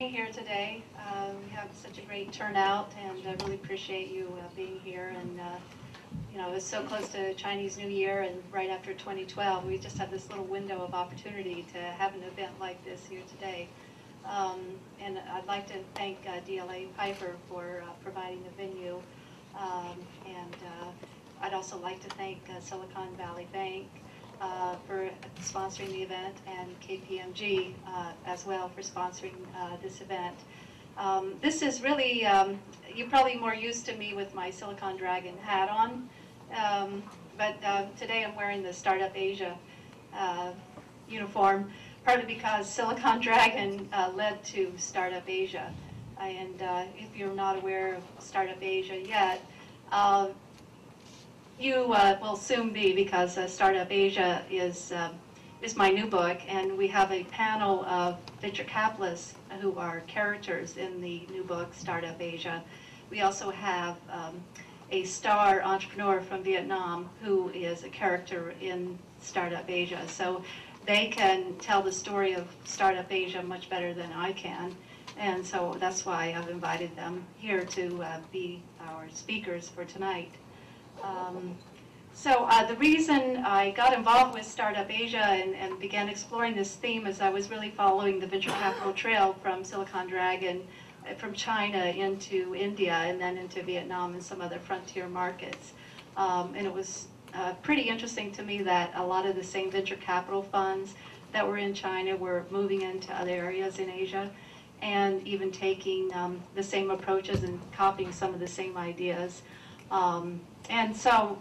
here today. We have such a great turnout, and I really appreciate you being here. And you know, it's so close to Chinese New Year, and right after 2012, we just have this little window of opportunity to have an event like this here today. And I'd like to thank DLA Piper for providing the venue, and I'd also like to thank Silicon Valley Bank for sponsoring the event, and KPMG as well for sponsoring this event. This is really, you're probably more used to me with my Silicon Dragon hat on, but today I'm wearing the Startup Asia uniform, partly because Silicon Dragon led to Startup Asia. And if you're not aware of Startup Asia yet, you will soon be, because Startup Asia is my new book, and we have a panel of venture capitalists who are characters in the new book, Startup Asia. We also have a star entrepreneur from Vietnam who is a character in Startup Asia. So they can tell the story of Startup Asia much better than I can. And so that's why I've invited them here to be our speakers for tonight. So the reason I got involved with Startup Asia and began exploring this theme is I was really following the venture capital trail from Silicon Dragon, from China into India, and then into Vietnam and some other frontier markets. And it was pretty interesting to me that a lot of the same venture capital funds that were in China were moving into other areas in Asia, and even taking the same approaches and copying some of the same ideas. And so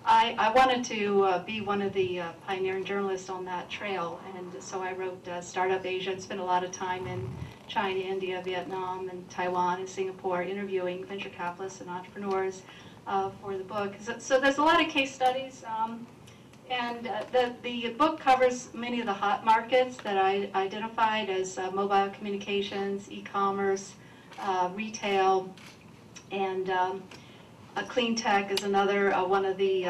I wanted to be one of the pioneering journalists on that trail, and so I wrote Startup Asia and spent a lot of time in China, India, Vietnam, and Taiwan and Singapore interviewing venture capitalists and entrepreneurs for the book. So there's a lot of case studies, and the book covers many of the hot markets that I identified as mobile communications, e-commerce, retail, and clean tech is another one of the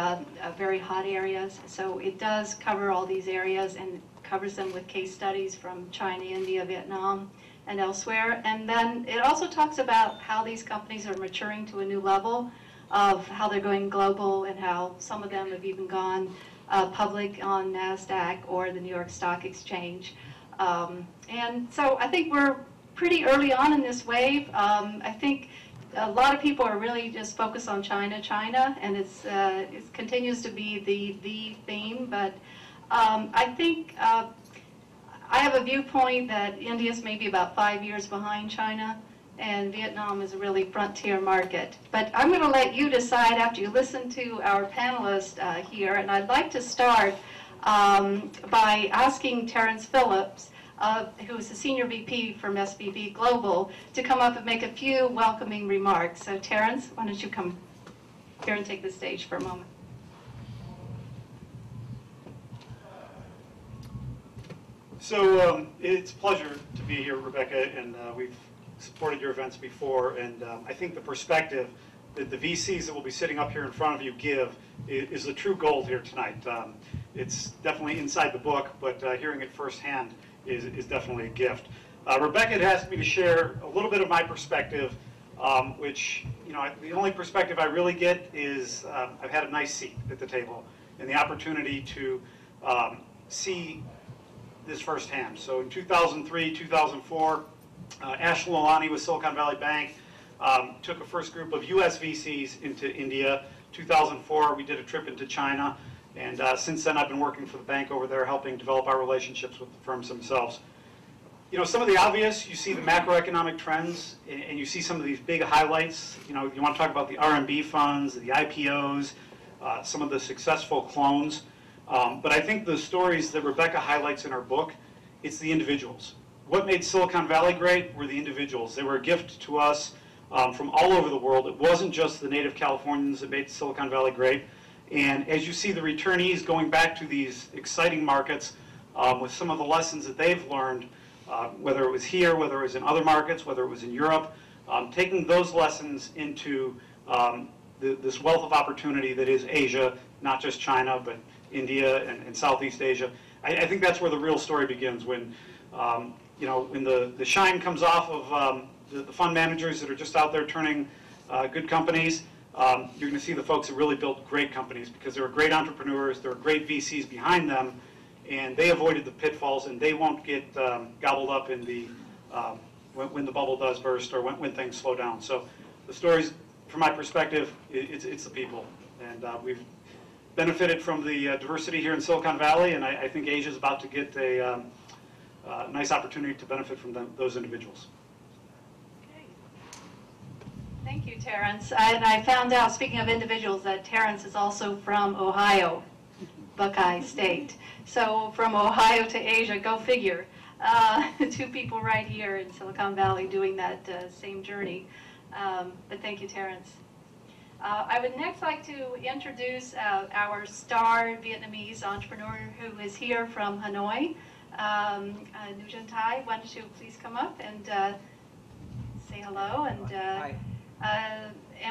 very hot areas. So it does cover all these areas and covers them with case studies from China, India, Vietnam, and elsewhere. And then it also talks about how these companies are maturing to a new level of how they're going global, and how some of them have even gone public on NASDAQ or the New York Stock Exchange. And so I think we're pretty early on in this wave. I think a lot of people are really just focused on China, and it continues to be the theme. But I think I have a viewpoint that India's maybe about 5 years behind China, and Vietnam is a really frontier market. But I'm going to let you decide after you listen to our panelists here, and I'd like to start by asking Terrence Phillips, who's the Senior VP from SVB Global, to come up and make a few welcoming remarks. So Terrence, why don't you come here and take the stage for a moment. So it's a pleasure to be here, Rebecca, and we've supported your events before, and I think the perspective that the VCs that will be sitting up here in front of you give is the true gold here tonight. It's definitely inside the book, but hearing it firsthand is definitely a gift. Rebecca had asked me to share a little bit of my perspective, which, you know, the only perspective I really get is I've had a nice seat at the table and the opportunity to see this firsthand. So in 2003, 2004, Ashwin Lalani with Silicon Valley Bank took a first group of US VCs into India. 2004, we did a trip into China. And since then, I've been working for the bank over there, helping develop our relationships with the firms themselves. You know, some of the obvious, you see the macroeconomic trends, and you see some of these big highlights. You know, you want to talk about the RMB funds, the IPOs, some of the successful clones. But I think the stories that Rebecca highlights in her book, it's the individuals. What made Silicon Valley great were the individuals. They were a gift to us from all over the world. It wasn't just the native Californians that made Silicon Valley great. And as you see the returnees going back to these exciting markets with some of the lessons that they've learned, whether it was here, whether it was in other markets, whether it was in Europe, taking those lessons into this wealth of opportunity that is Asia, not just China, but India and Southeast Asia. I think that's where the real story begins, when you know, when the shine comes off of the fund managers that are just out there turning good companies, you're going to see the folks that really built great companies because there are great entrepreneurs, there are great VCs behind them, and they avoided the pitfalls, and they won't get gobbled up in the when the bubble does burst or when things slow down. So the stories, from my perspective, it's the people, and we've benefited from the diversity here in Silicon Valley, and I think Asia is about to get a nice opportunity to benefit from those individuals. Okay. Thank you, Terrence. And I found out, speaking of individuals, that Terrence is also from Ohio, Buckeye State. So from Ohio to Asia, go figure. Two people right here in Silicon Valley doing that same journey. But thank you, Terrence. I would next like to introduce our star Vietnamese entrepreneur who is here from Hanoi. Nguyen Thai, why don't you please come up and say hello, and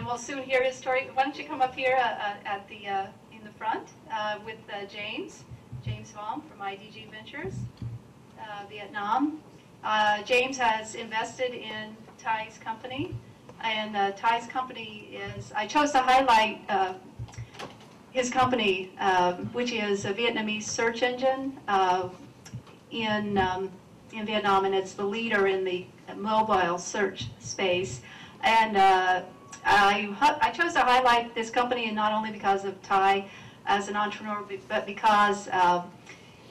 we'll soon hear his story. Why don't you come up here at the in the front with James Vuong from IDG Ventures, Vietnam. James has invested in Thai's company, and Thai's company is, I chose to highlight his company, which is a Vietnamese search engine in Vietnam, and it's the leader in the mobile search space. And I chose to highlight this company, and not only because of Thai as an entrepreneur, but because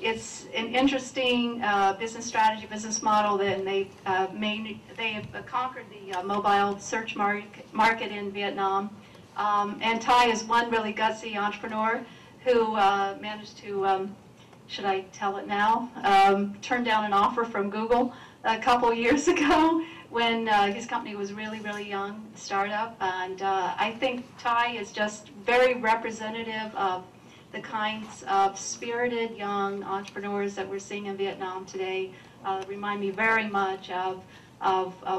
it's an interesting business strategy, business model. That they have conquered the mobile search market in Vietnam. And Thai is one really gutsy entrepreneur who managed to, should I tell it now, turned down an offer from Google a couple years ago when his company was really, really young, startup. And I think Thai is just very representative of the kinds of spirited young entrepreneurs that we're seeing in Vietnam today. Remind me very much of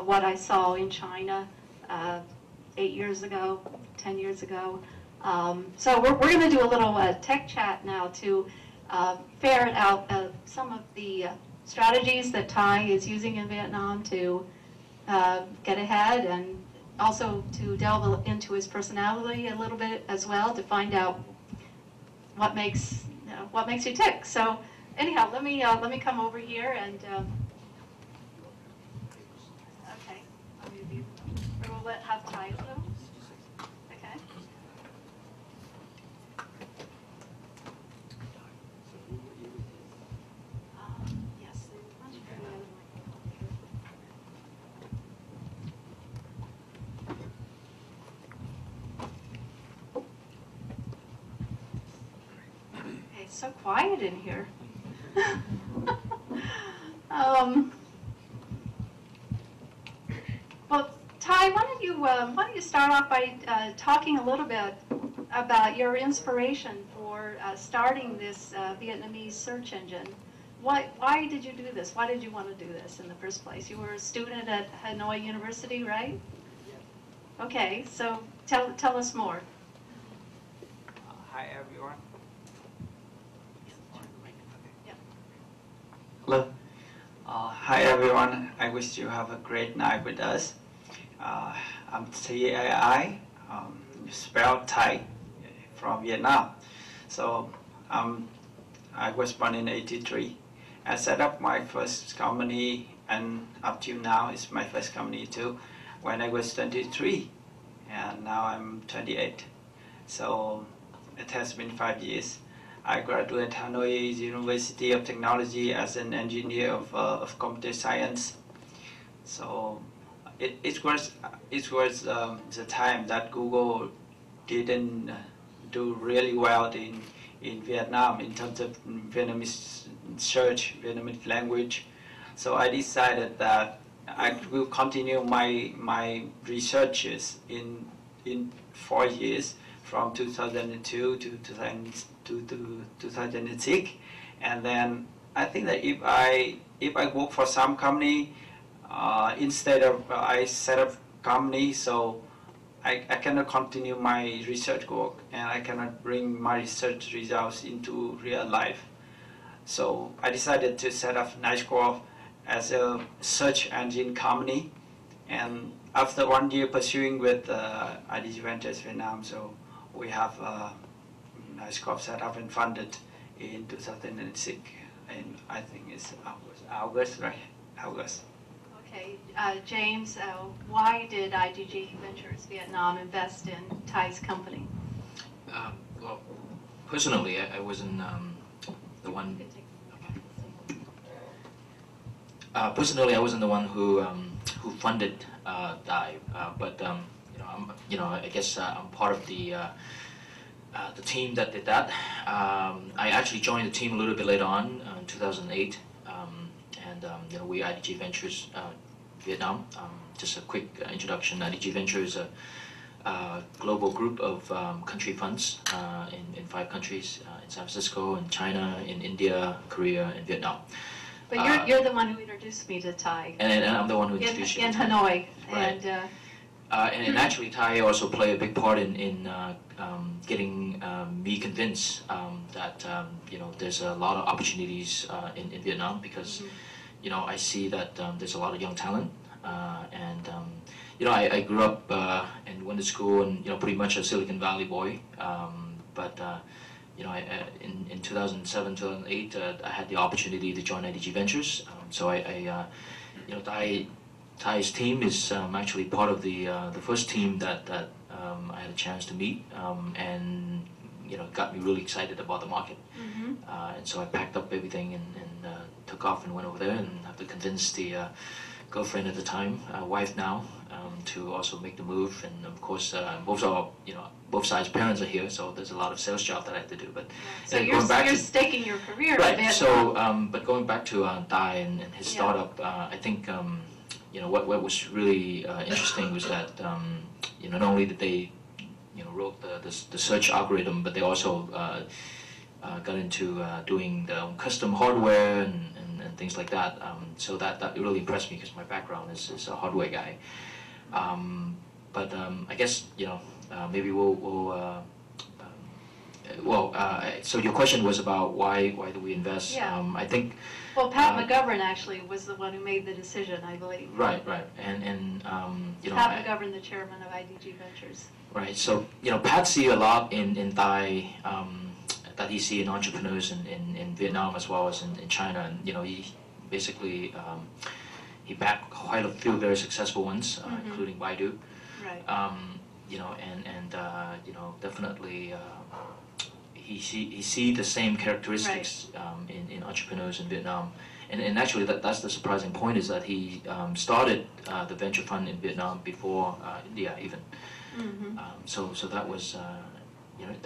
what I saw in China 8 years ago, 10 years ago. So we're going to do a little tech chat now to ferret out some of the strategies that Thai is using in Vietnam to get ahead, and also to delve into his personality a little bit as well to find out what makes you tick. So anyhow, let me come over here and okay, we'll have Thai a little. Okay. Yes. It's so quiet in here. Well, Thai, why don't you start off by talking a little bit about your inspiration for starting this Vietnamese search engine. Why did you do this? Why did you want to do this in the first place? You were a student at Hanoi University, right? Okay, so tell us more. Hi everyone. Hello. Hi everyone. I wish you have a great night with us. I'm Thai, spelled Thai, from Vietnam. So I was born in '83. I set up my first company, and up till now it's my first company too, when I was 23, and now I'm 28. So it has been 5 years. I graduated Hanoi University of Technology as an engineer of computer science. So it was the time that Google didn't do really well in Vietnam in terms of Vietnamese search, Vietnamese language. So I decided that I will continue my researches in 4 years, from 2002 to 2006, and then I think that if I work for some company, instead of I set up company, so I cannot continue my research work, and I cannot bring my research results into real life. So I decided to set up Nice Growth as a search engine company. And after 1 year pursuing with IDG Ventures Vietnam, so we have a nice corp set up and funded in 2006, and I think it's August, right? August. Okay, James, why did IDG Ventures Vietnam invest in Thai's company? Well, personally, I wasn't the one. Personally, I wasn't the one who funded Thai, but I guess I'm part of the team that did that. I actually joined the team a little bit later on in 2008, and we IDG Ventures Vietnam. Just a quick introduction. IDG Ventures is a global group of country funds in 5 countries: in San Francisco, in China, in India, Korea, and Vietnam. But you're the one who introduced me to Thai. And I'm the one who introduced you in to Thai. Hanoi. Right. And actually, Thai also play a big part in getting me convinced that there's a lot of opportunities in Vietnam, because I see that there's a lot of young talent, and I grew up and went to school and pretty much a Silicon Valley boy, but in 2007, 2008, I had the opportunity to join IDG Ventures. So Thai's team is actually part of the first team that I had a chance to meet, and got me really excited about the market. And so I packed up everything and took off and went over there, and have to convince the girlfriend at the time, wife now, to also make the move. And of course, both sides' parents are here, so there's a lot of sales job that I have to do. But so you're staking your career, right? So, but going back to Thai and his startup, I think what was really interesting was that not only did they wrote the search algorithm, but they also got into doing the custom hardware and things like that. So that really impressed me, because my background is a hardware guy. But I guess maybe so your question was about why do we invest? Yeah. I think. Well, Pat McGovern actually was the one who made the decision, I believe. Right, and Pat McGovern, the chairman of IDG Ventures. Right. So Pat see a lot in Thai that he see in entrepreneurs in Vietnam as well as in China, and he basically he backed quite a few very successful ones, including Baidu. Right. Definitely he see the same characteristics in entrepreneurs in Vietnam, and actually that's the surprising point, is that he started the venture fund in Vietnam before India even. So that was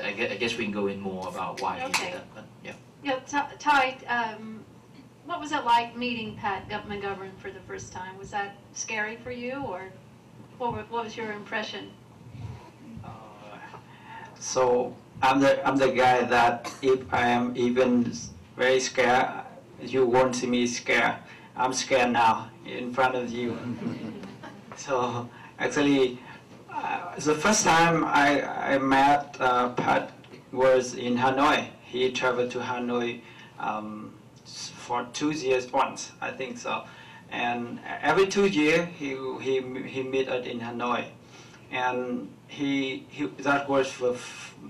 I guess we can go in more about why he did that. But yeah. Yeah, Thai. What was it like meeting Pat McGovern for the first time? Was that scary for you, or what was your impression? So I'm the guy that if I am even very scared, you won't see me scared. I'm scared now in front of you. So actually, the first time I met Pat was in Hanoi. He traveled to Hanoi for 2 years once, I think so. And every 2 years he meet us in Hanoi, and that was for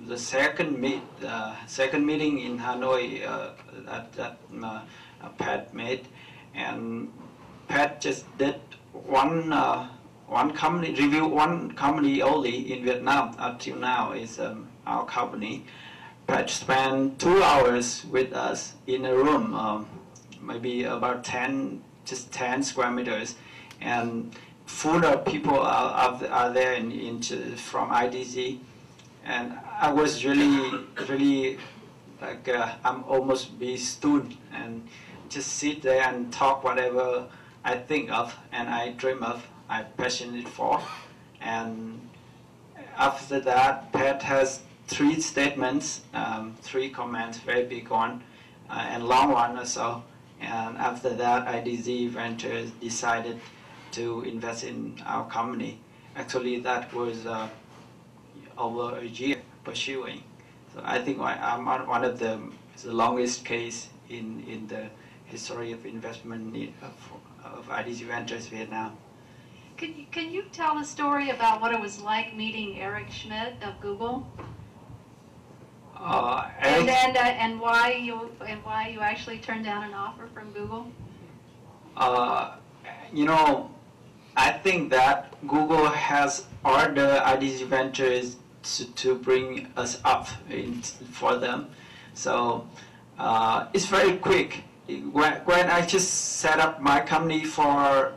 the second meeting in Hanoi that Pat made, and Pat just did one company, review one company only in Vietnam until now is our company. Pat spent 2 hours with us in a room, maybe about 10 square meters, and full of people are there from IDG, and I was really like I'm almost be stunned and just sit there and talk whatever I think of and I dream of, I'm passionate for. And after that, Pat has 3 statements, 3 comments, very big one, and long one or so. And after that, IDG Ventures decided to invest in our company. Actually, that was over a year pursuing. So I think I'm one of the longest case in the history of investment of IDG Ventures Vietnam. Can you tell the story about what it was like meeting Eric Schmidt of Google? And why you actually turned down an offer from Google? You know, I think that Google has ordered IDG Ventures to bring us up for them. So it's very quick. When I just set up my company for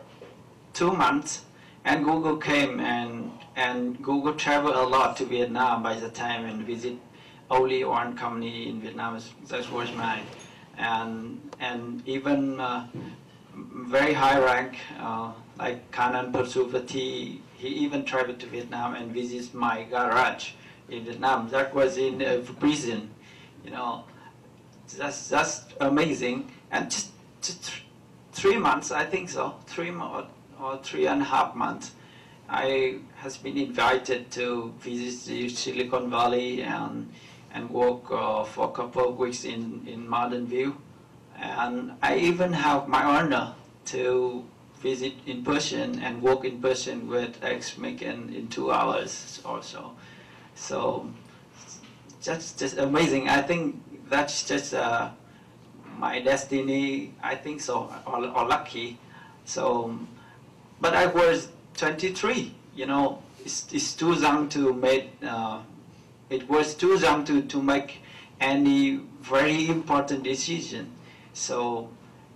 2 months, and Google came and Google traveled a lot to Vietnam by the time and visit only one company in Vietnam, that was mine. And even very high rank, like Canon Persuvati, he even traveled to Vietnam and visited my garage in Vietnam. That was in prison, you know. That's amazing. And just 3 months, I think so, 3 or 3.5 months, I has been invited to visit the Silicon Valley and work for a couple of weeks in Mountain View. And I even have my honor to visit in person and work in person with ex-Mick in 2 hours or so. So just amazing. I think that's just my destiny, I think so, or lucky. So, but I was 23, you know, it's too young to make, it was too young to make any very important decision. So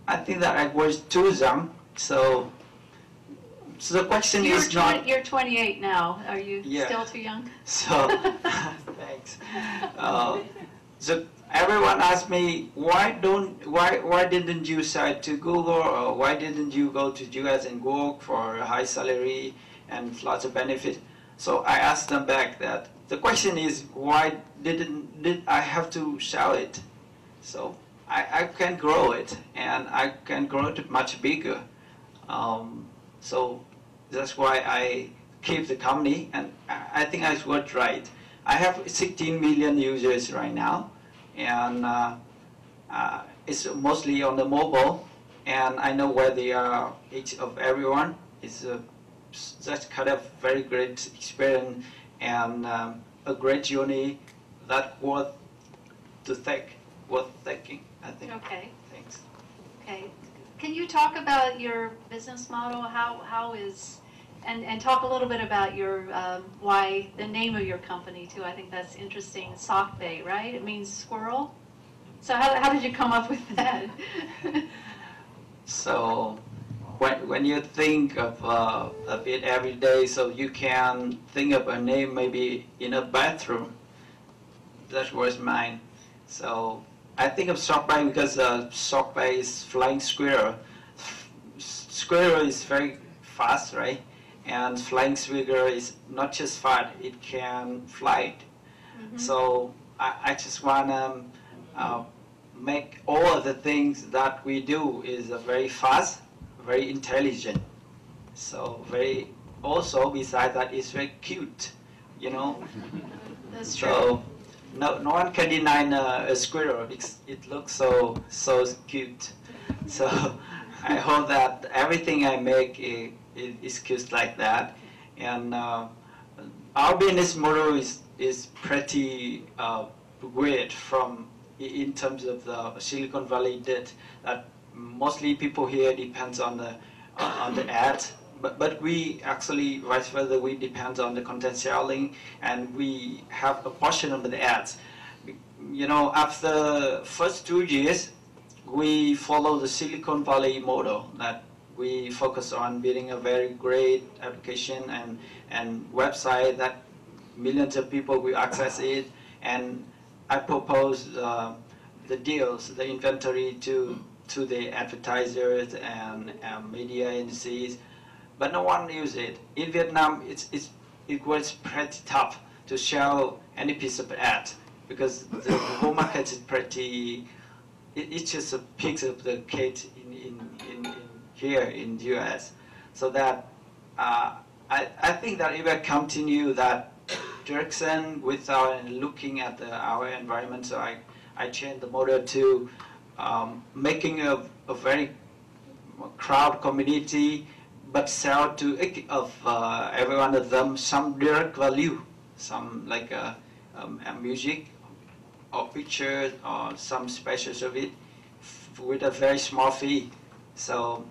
I think that I was too young. So the question is not... You're 28 now. Are you still too young? So, thanks. So everyone asks me, why didn't you decide to Google, or why didn't you go to US and work for a high salary and lots of benefit? So I asked them back that the question is, why did I have to sell it? So I can grow it, and I can grow it much bigger. So that's why I keep the company, and I think I was right. I have 16 million users right now, and it's mostly on the mobile, and I know where they are, each of everyone. It's that's kind of very great experience and a great journey that worth taking, I think. Okay. Thanks. Okay. Can you talk about your business model? How is, and talk a little bit about your why the name of your company too. I think that's interesting. Sockbay, right? It means squirrel. So how did you come up with that? So when you think of it every day, so you can think of a name maybe in a bathroom. That was mine. So I think of Sockbay because Sockbay is flying squirrel. Squirrel is very fast, right? And flying squirrel is not just fast, it can fly. Mm-hmm. So I just want to make all of the things that we do is very fast, very intelligent. So very, also besides that, it's very cute, you know. That's true. So no one can deny a squirrel. It looks so cute. So I hope that everything I make is cute like that. And our business model is pretty weird from in terms of the Silicon Valley did. That mostly people here depends on the ads. But we actually, vice versa, we depend on the content selling, and we have a portion of the ads. You know, after first 2 years, we follow the Silicon Valley model that we focus on building a very great application and website that millions of people will access it. And I propose the deals, the inventory to the advertisers and media agencies. But no one uses it. In Vietnam, it was pretty tough to show any piece of ad because the whole market is pretty. It's just a piece of the cake in here in the U.S. So that I think that if I continue that direction without looking at our environment, so I changed the model to making a very crowd community, but sell to every one of them some direct value, some like a music or pictures or some special service with a very small fee. So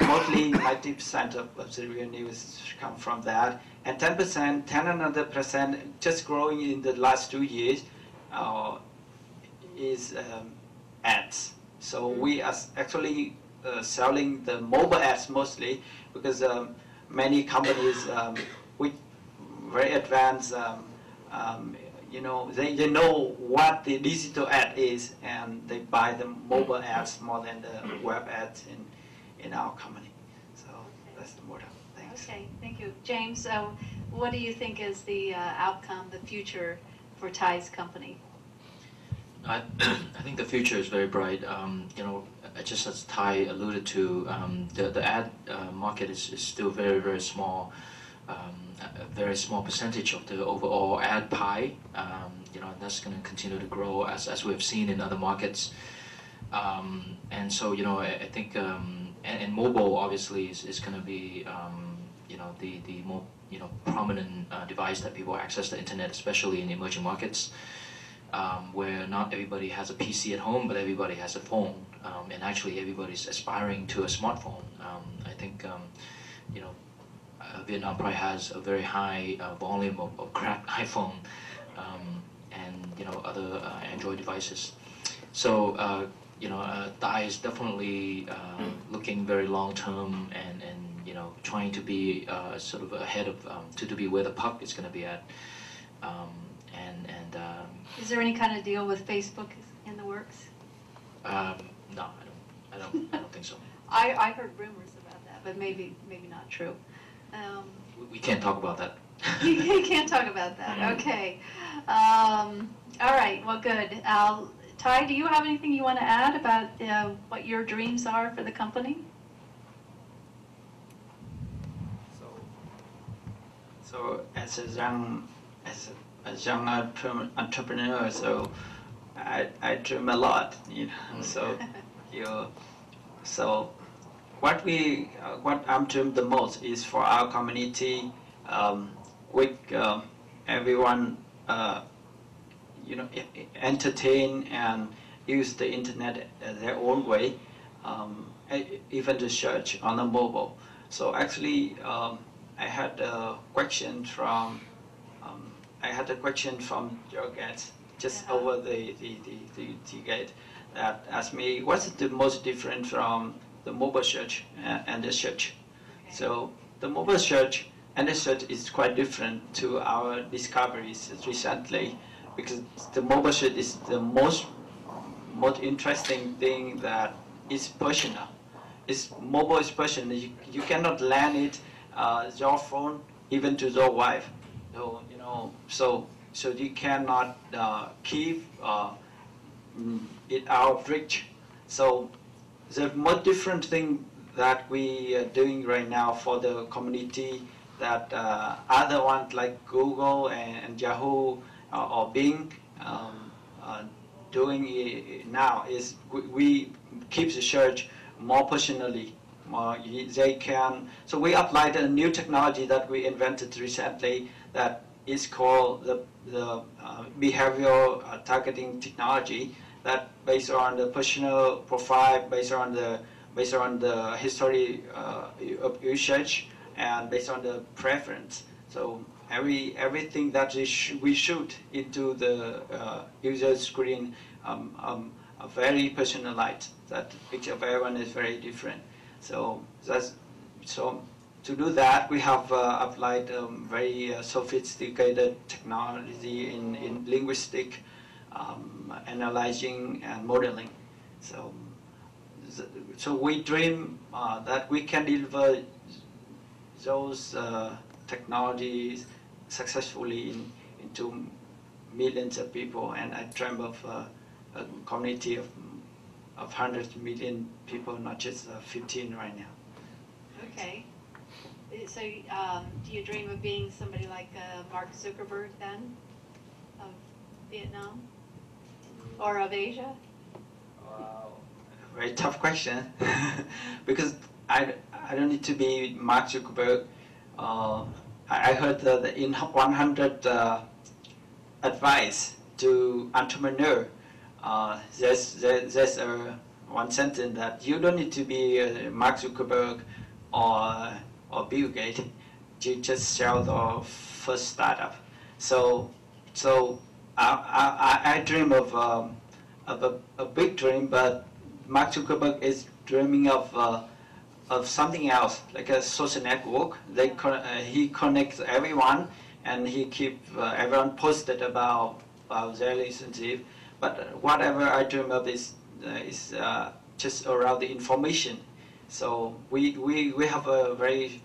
mostly 90% of the revenues come from that, and 10%, 10% just growing in the last 2 years is ads. So we are actually selling the mobile ads mostly, because many companies with very advanced, they know what the digital ad is, and they buy the mobile ads more than the web ads in our company. So that's the model. Thanks. Okay, thank you. James, what do you think is the outcome, the future for Ty's company? I think the future is very bright. Just as Ty alluded to, the ad market is still very, very small. A very small percentage of the overall ad pie. That's going to continue to grow as we've seen in other markets. And so, I think, and mobile obviously is going to be, the more, prominent device that people access the internet, especially in emerging markets, where not everybody has a PC at home, but everybody has a phone, and actually everybody's aspiring to a smartphone. I think, Vietnam probably has a very high volume of cracked iPhone and other Android devices. So Thai is definitely looking very long term and trying to be sort of ahead of to be where the puck is going to be at. Is there any kind of deal with Facebook in the works? No, I don't think so. I heard rumors about that, but maybe not true. We can't talk about that. You can't talk about that. Okay. All right. Well, good. Ty, do you have anything you want to add about what your dreams are for the company? So as a young entrepreneur, so I dream a lot, So what I'm dreaming the most is for our community, with everyone, entertain and use the internet their own way, even the search on the mobile. So actually, I had a question from your guest just over the gate that asked me what's the most different from the mobile search and the search. Okay. So the mobile search and the search is quite different to our discoveries recently, because the mobile search is the most interesting thing that is personal. Mobile is personal. You cannot land it your phone even to your wife. So you cannot keep it out of reach. So the most different thing that we are doing right now for the community that other ones like Google and Yahoo or Bing doing now is we keep the search more personally. They can. So we applied a new technology that we invented recently that is called the behavioral targeting technology, that based on the personal profile, based on the history of usage, and based on the preference. So everything that we shoot into the user screen are very personalized. That picture of everyone is very different. So to do that, we have applied very sophisticated technology in linguistic analyzing and modeling. So we dream that we can deliver those technologies successfully into millions of people, and I dream of a community of hundreds of million people, not just 15 right now. Okay. So do you dream of being somebody like Mark Zuckerberg then, of Vietnam? Or of Asia? Wow, very tough question. Because I don't need to be Mark Zuckerberg. I heard that in 100 advice to entrepreneur, there's one sentence that you don't need to be Mark Zuckerberg or Bill Gates. You just sell the first startup. So I dream of a big dream, but Mark Zuckerberg is dreaming of something else, like a social network. He connects everyone, and he keeps everyone posted about their relationship. But whatever I dream of is just around the information. So we have a very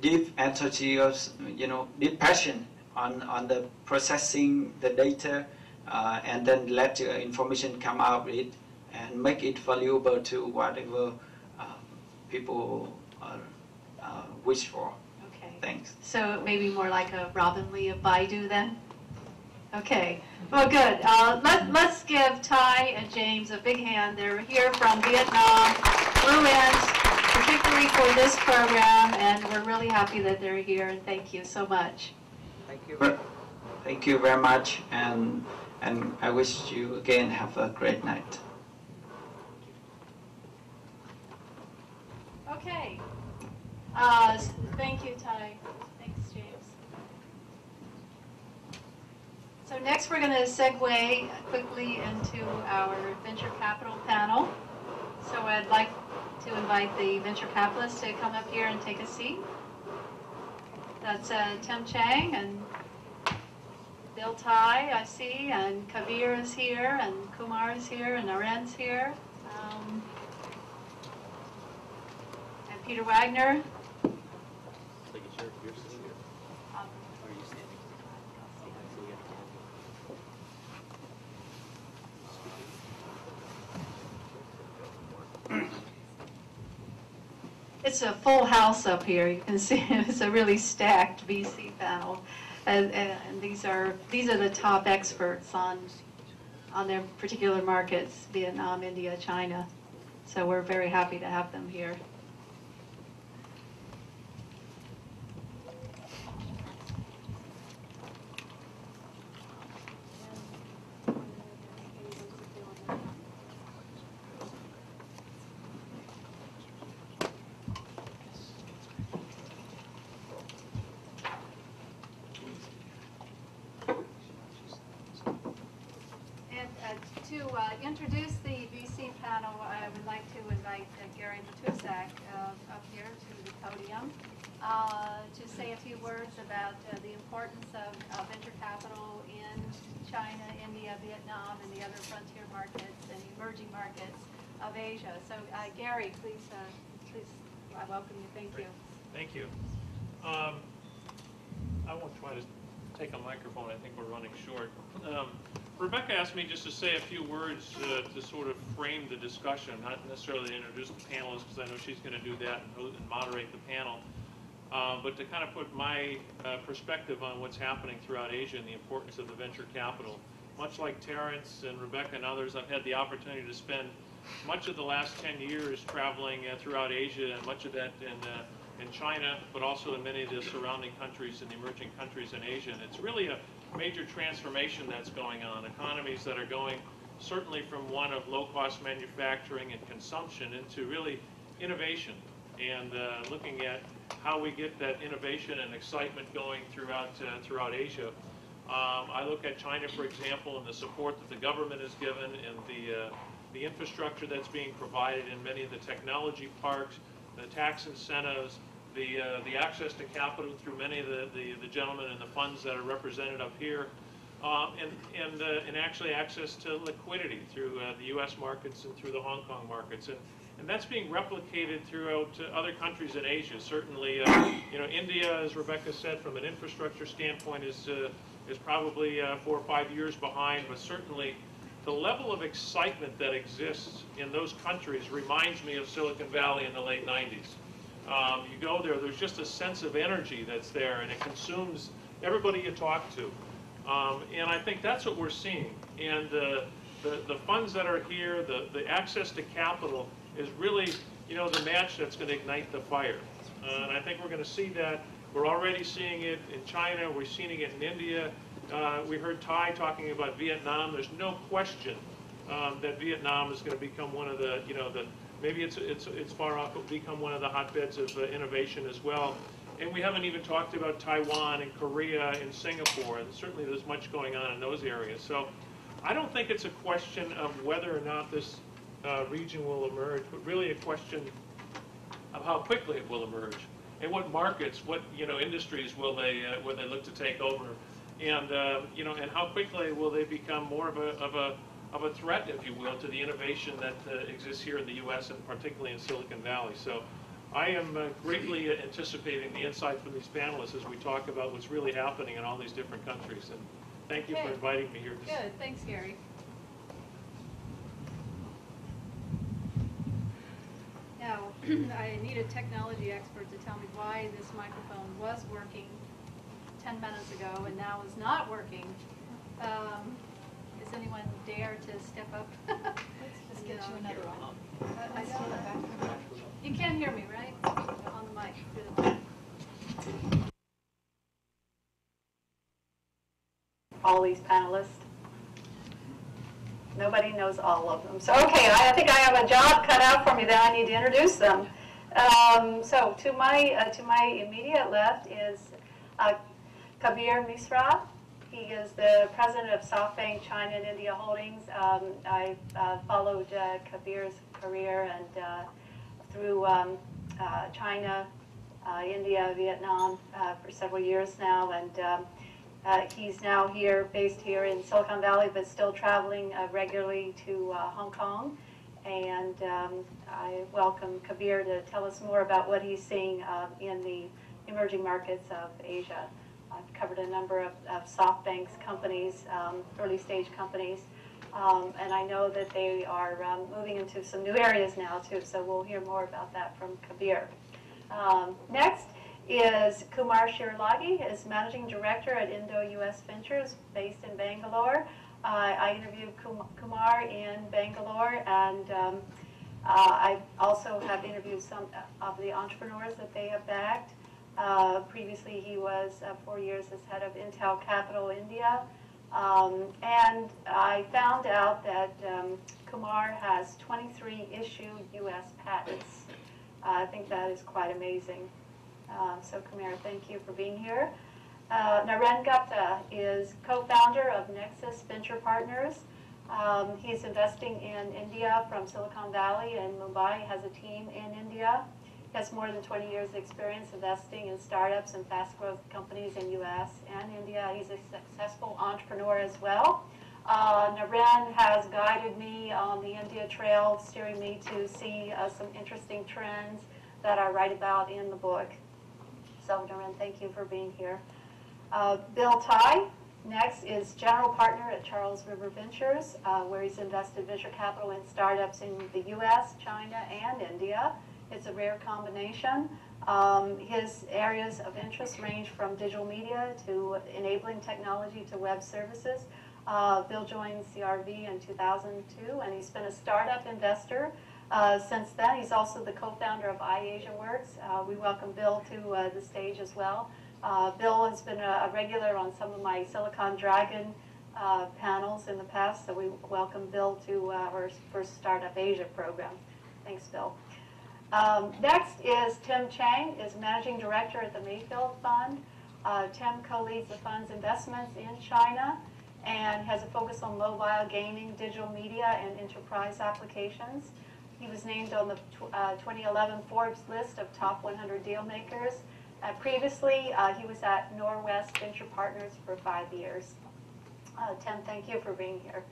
deep enthusiasm, deep passion on the processing the data, and then let the information come out of it and make it valuable to whatever people wish for. Okay. Thanks. So maybe more like a Robin Lee of Baidu then? Okay. Well, good. Let's give Ty and James a big hand. They're here from Vietnam, flew in particularly for this program, and we're really happy that they're here, and thank you so much. Thank you very much, and I wish you again have a great night. Okay. Thank you, Ty. Thanks, James. So next we're going to segue quickly into our venture capital panel. So I'd like to invite the venture capitalists to come up here and take a seat. That's Tim Chang and Bill Tai, I see, and Kabir is here, and Kumar is here, and Naren's here, and Peter Wagner. It's a full house up here. You can see it's a really stacked VC panel, and these are the top experts on their particular markets: Vietnam, India, China. So we're very happy to have them here. To introduce the VC panel, I would like to invite Gary Matuszak up here to the podium to say a few words about the importance of venture capital in China, India, Vietnam, and the other frontier markets and emerging markets of Asia. So Gary, please, I welcome you. Thank you. Thank you. I won't try to take a microphone. I think we're running short. Rebecca asked me just to say a few words to sort of frame the discussion, not necessarily to introduce the panelists, because I know she's going to do that and moderate the panel, but to kind of put my perspective on what's happening throughout Asia and the importance of the venture capital. Much like Terrence and Rebecca and others, I've had the opportunity to spend much of the last 10 years traveling throughout Asia, and much of that in China, but also in many of the surrounding countries and the emerging countries in Asia. And it's really a major transformation that's going on. Economies that are going certainly from one of low-cost manufacturing and consumption into really innovation, and looking at how we get that innovation and excitement going throughout Asia. I look at China, for example, and the support that the government has given, and the infrastructure that's being provided in many of the technology parks, the tax incentives, the access to capital through many of the gentlemen and the funds that are represented up here, and actually access to liquidity through the U.S. markets and through the Hong Kong markets, and that's being replicated throughout other countries in Asia. Certainly, India, as Rebecca said, from an infrastructure standpoint, is probably 4 or 5 years behind, but certainly the level of excitement that exists in those countries reminds me of Silicon Valley in the late 90s. You go there, there's just a sense of energy that's there, and it consumes everybody you talk to. And I think that's what we're seeing. And the funds that are here, the access to capital is really, the match that's going to ignite the fire. And I think we're going to see that. We're already seeing it in China. We're seeing it in India. We heard Ty talking about Vietnam. There's no question that Vietnam is going to become one of the, maybe it's far off, but become one of the hotbeds of innovation as well. And we haven't even talked about Taiwan and Korea and Singapore, and certainly there's much going on in those areas. So I don't think it's a question of whether or not this region will emerge, but really a question of how quickly it will emerge, and what markets, what industries will they look to take over, and and how quickly will they become more of a threat, if you will, to the innovation that exists here in the U.S. and particularly in Silicon Valley. So I am greatly anticipating the insight from these panelists as we talk about what's really happening in all these different countries. And thank you for inviting me here. Good, thanks, Gary. Now, I need a technology expert to tell me why this microphone was working 10 minutes ago and now is not working. Does anyone dare to step up? Let's just get you another one. I know. You can't hear me, right? On the mic. Good. All these panelists. Nobody knows all of them. So, okay, I think I have a job cut out for me that I need to introduce them. So, to my immediate left is Kabir Misra. He is the president of SoftBank China and India Holdings. I followed Kabir's career and through China, India, Vietnam for several years now, and he's now based here in Silicon Valley, but still traveling regularly to Hong Kong. And I welcome Kabir to tell us more about what he's seeing in the emerging markets of Asia. I've covered a number of SoftBank's companies, early stage companies, and I know that they are moving into some new areas now too, so we'll hear more about that from Kabir. Next is Kumar Shirlagi, is Managing Director at Indo-US Ventures based in Bangalore. I interviewed Kumar in Bangalore, and I also have interviewed some of the entrepreneurs that they have backed. Previously, he was 4 years as head of Intel Capital India. And I found out that Kumar has 23 issued U.S. patents. I think that is quite amazing. So Kumar, thank you for being here. Naren Gupta is co-founder of Nexus Venture Partners. He's investing in India from Silicon Valley and Mumbai. He has a team in India. He has more than 20 years of experience investing in startups and fast growth companies in U.S. and India. He's a successful entrepreneur as well. Naren has guided me on the India trail, steering me to see some interesting trends that I write about in the book. So Naren, thank you for being here. Bill Tai, next, is general partner at Charles River Ventures, where he's invested venture capital in startups in the U.S., China, and India. It's a rare combination. His areas of interest range from digital media to enabling technology to web services. Bill joined CRV in 2002, and he's been a startup investor since then. He's also the co-founder of iAsiaWorks. We welcome Bill to the stage as well. Bill has been a regular on some of my Silicon Dragon panels in the past, so we welcome Bill to our first Startup Asia program. Thanks, Bill. Next is Tim Chang, is Managing Director at the Mayfield Fund. Tim co-leads the fund's investments in China and has a focus on mobile gaming, digital media, and enterprise applications. He was named on the 2011 Forbes list of top 100 deal makers. Previously, he was at Norwest Venture Partners for 5 years. Tim, thank you for being here.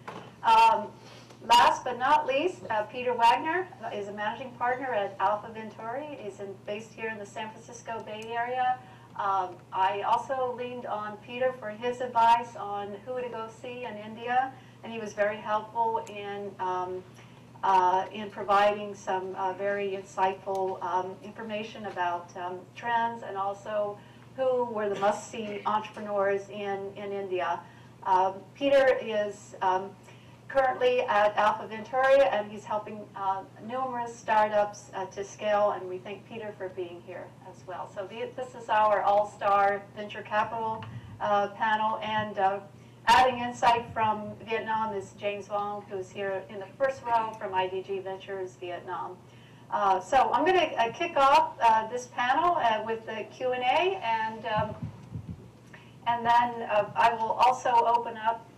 Last but not least, Peter Wagner is a managing partner at Alpha Venturi. He's based here in the San Francisco Bay Area. I also leaned on Peter for his advice on who to go see in India, and he was very helpful in providing some very insightful information about trends and also who were the must-see entrepreneurs in India. Peter is currently at Alpha Venturi, and he's helping numerous startups to scale, and we thank Peter for being here as well. So this is our all-star venture capital panel, and adding insight from Vietnam is James Wong, who's here in the first row from IDG Ventures Vietnam. So I'm going to kick off this panel with the Q&A, and then I will also open up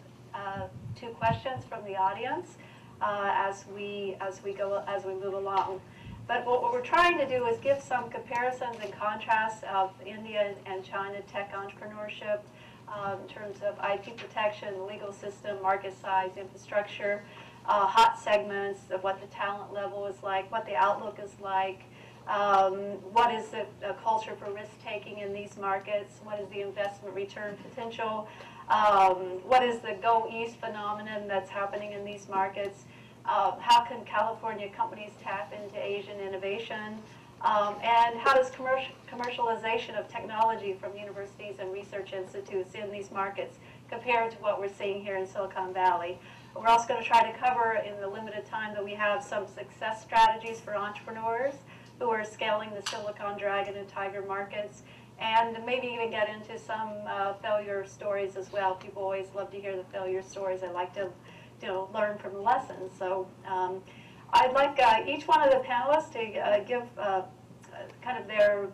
to questions from the audience as we move along. But what we're trying to do is give some comparisons and contrasts of India and China tech entrepreneurship in terms of IP protection, the legal system, market size, infrastructure, hot segments, of what the talent level is like, what the outlook is like, what is the culture for risk-taking in these markets, what is the investment return potential, what is the Go East phenomenon that's happening in these markets, how can California companies tap into Asian innovation, and how does commercialization of technology from universities and research institutes in these markets compare to what we're seeing here in Silicon Valley. We're also going to try to cover, in the limited time that we have, some success strategies for entrepreneurs who are scaling the Silicon Dragon and Tiger markets, and maybe even get into some failure stories as well. People always love to hear the failure stories. I like to learn from the lessons. So I'd like each one of the panelists to give kind of their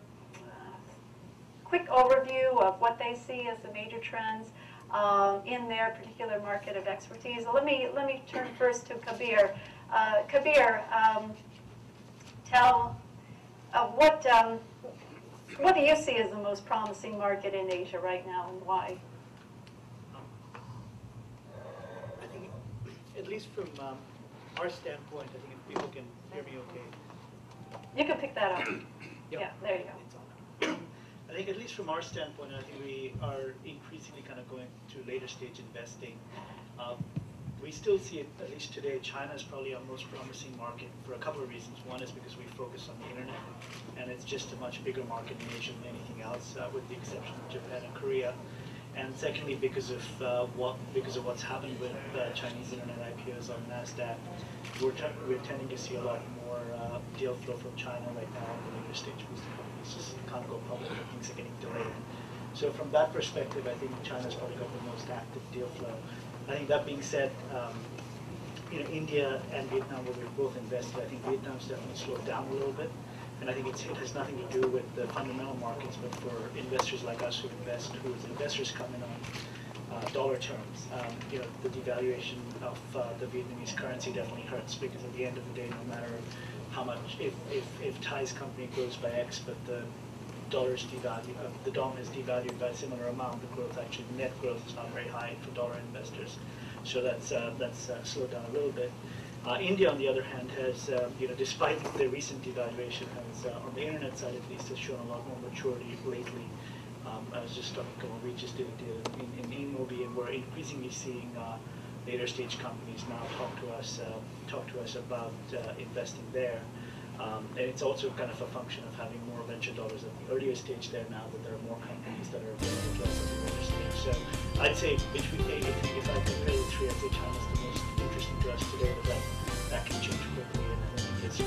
quick overview of what they see as the major trends in their particular market of expertise. Let me turn first to Kabir. Kabir, tell what do you see as the most promising market in Asia right now, and why? I think, at least from our standpoint, I think if people can hear me okay. You can pick that up. Yeah, there you go. It's on. I think at least from our standpoint, I think we are increasingly kind of going to later stage investing. We still see it, at least today, China is probably our most promising market for a couple of reasons. One is because we focus on the internet, and it's just a much bigger market in Asia than anything else, with the exception of Japan and Korea. And secondly, because of what's happened with Chinese internet IPOs on NASDAQ, we're tending to see a lot more deal flow from China right now. The later stage boosted companies just can't go public, and things are getting delayed. So from that perspective, I think China's probably got the most active deal flow. I think that being said, India and Vietnam, where we've both invested, I think Vietnam's definitely slowed down a little bit. And I think it has nothing to do with the fundamental markets, but for investors like us whose investors come in on dollar terms. The devaluation of the Vietnamese currency definitely hurts, because at the end of the day, no matter how much, if Thai's company grows by X, but the dollar's devalued, the dong is devalued by a similar amount, the growth actually, net growth is not very high for dollar investors. So that's slowed down a little bit. India, on the other hand, has, despite the recent devaluation, has, on the internet side at least, has shown a lot more maturity lately. I was just talking to we just did a deal in eMobi, and we're increasingly seeing later stage companies now talk to us about investing there. And it's also kind of a function of having more venture dollars at the earlier stage there now that there are more companies that are available to us at the later stage. So I'd say if I compare the three, I'd say China's the most interesting to us today, but that can change quickly, and I think it's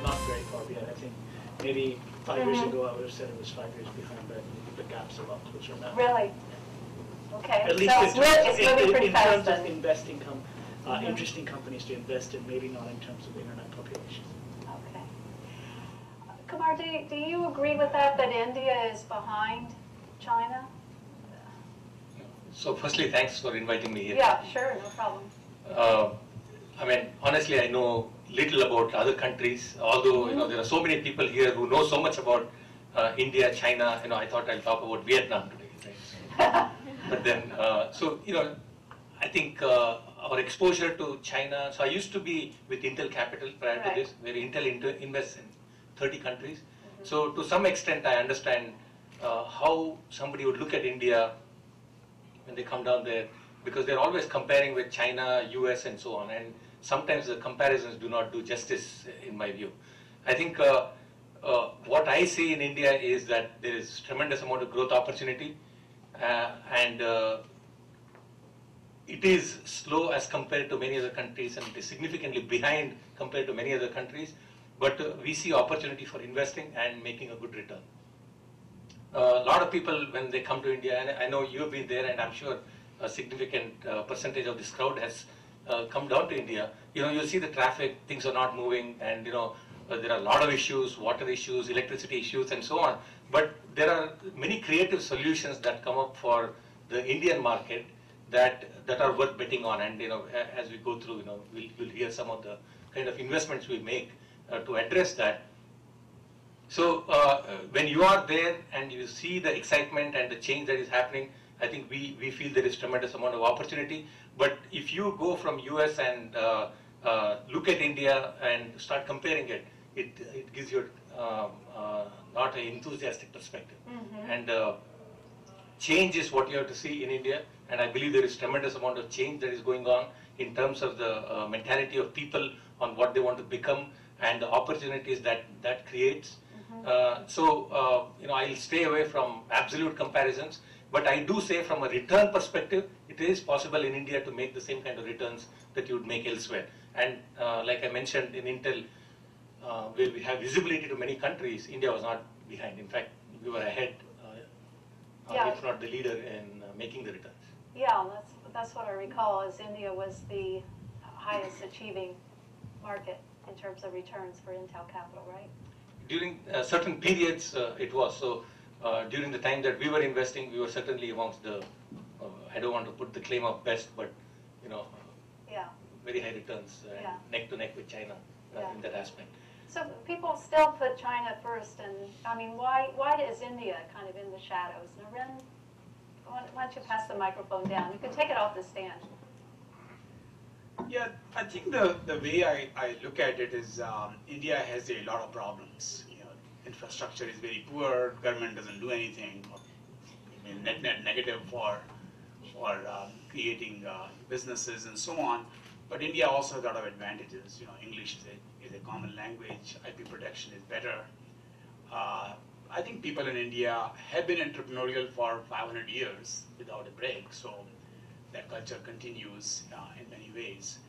not very far behind. I think maybe 5 years ago I would have said it was 5 years behind, but the gap's a lot closer now. Really? Okay. At least so it's moving pretty fast in terms then. of investing, interesting companies to invest in, maybe not in terms of the internet population. Okay. Kumar, do you agree with that India is behind China? So firstly, thanks for inviting me here. Yeah, sure, no problem. Honestly, I know little about other countries, although there are so many people here who know so much about India, China. I thought I'll talk about Vietnam today, right? But then, I think our exposure to China. So I used to be with Intel Capital prior to this, where Intel invests in 30 countries. So to some extent, I understand how somebody would look at India when they come down there, because they're always comparing with China, US, and so on. And sometimes the comparisons do not do justice, in my view. I think what I see in India is that there is tremendous amount of growth opportunity, and it is slow as compared to many other countries, and it is significantly behind compared to many other countries. But we see opportunity for investing and making a good return. A lot of people, when they come to India, and I know you've been there, and I'm sure a significant percentage of this crowd has come down to India. You see the traffic, things are not moving, and there are a lot of issues, water issues, electricity issues, and so on. But there are many creative solutions that come up for the Indian market that are worth betting on. And as we go through, we'll hear some of the kind of investments we make to address that. So when you are there and you see the excitement and the change that is happening, I think we feel there is tremendous amount of opportunity. But if you go from US and look at India and start comparing it, it gives you not an enthusiastic perspective. Mm-hmm. And change is what you have to see in India. And I believe there is tremendous amount of change that is going on in terms of the mentality of people on what they want to become and the opportunities that creates. Mm-hmm. I'll stay away from absolute comparisons, but I do say from a return perspective, it is possible in India to make the same kind of returns that you would make elsewhere. And like I mentioned, in Intel, where we have visibility to many countries, India was not behind. In fact, we were ahead, if not the leader in making the returns. Yeah, that's what I recall, is India was the highest achieving market in terms of returns for Intel capital, right? During certain periods, it was. So during the time that we were investing, we were certainly amongst the, I don't want to put the claim of best, but very high returns, neck to neck with China in that aspect. So people still put China first, and I mean, why is India kind of in the shadows? Naren, why don't you pass the microphone down? You can take it off the stand. Yeah, I think the way I look at it is India has a lot of problems. Infrastructure is very poor, government doesn't do anything, net negative for creating businesses and so on. But India also has a lot of advantages. English is a common language, IP protection is better. I think people in India have been entrepreneurial for 500 years without a break, so that culture continues in many ways.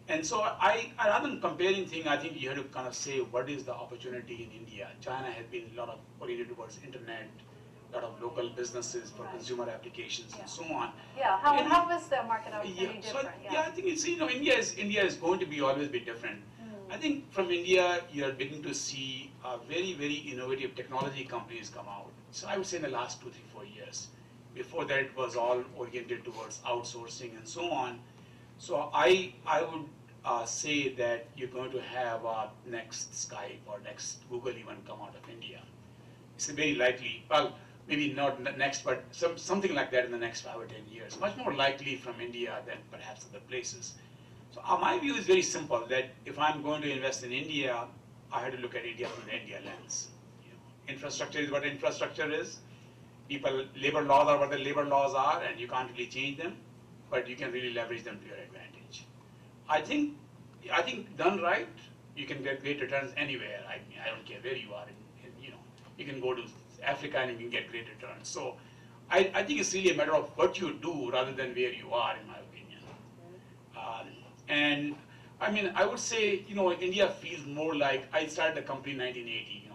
And so rather than comparing things, I think you have to kind of say what is the opportunity in India. China has been a lot of oriented towards internet, a lot of local businesses for consumer applications and so on. Yeah, how was the market opportunity different? I think it's, India is going to be always be different. I think from India, you're beginning to see very, very innovative technology companies come out. So I would say in the last 2, 3, 4 years. Before that, it was all oriented towards outsourcing and so on. So I would say that you're going to have next Skype or next Google even come out of India. It's very likely, well, maybe not next, but something like that in the next 5 or 10 years. Much more likely from India than perhaps other places. So my view is very simple, that if I'm going to invest in India, I have to look at India from the India lens. Infrastructure is what infrastructure is. Labor laws are what the labor laws are, and you can't really change them, but you can really leverage them to your advantage. I think done right, you can get great returns anywhere. I don't care where you are. You can go to Africa and you can get great returns. So I think it's really a matter of what you do rather than where you are, in my opinion. And I mean, I would say, India feels more like, I started the company in 1980,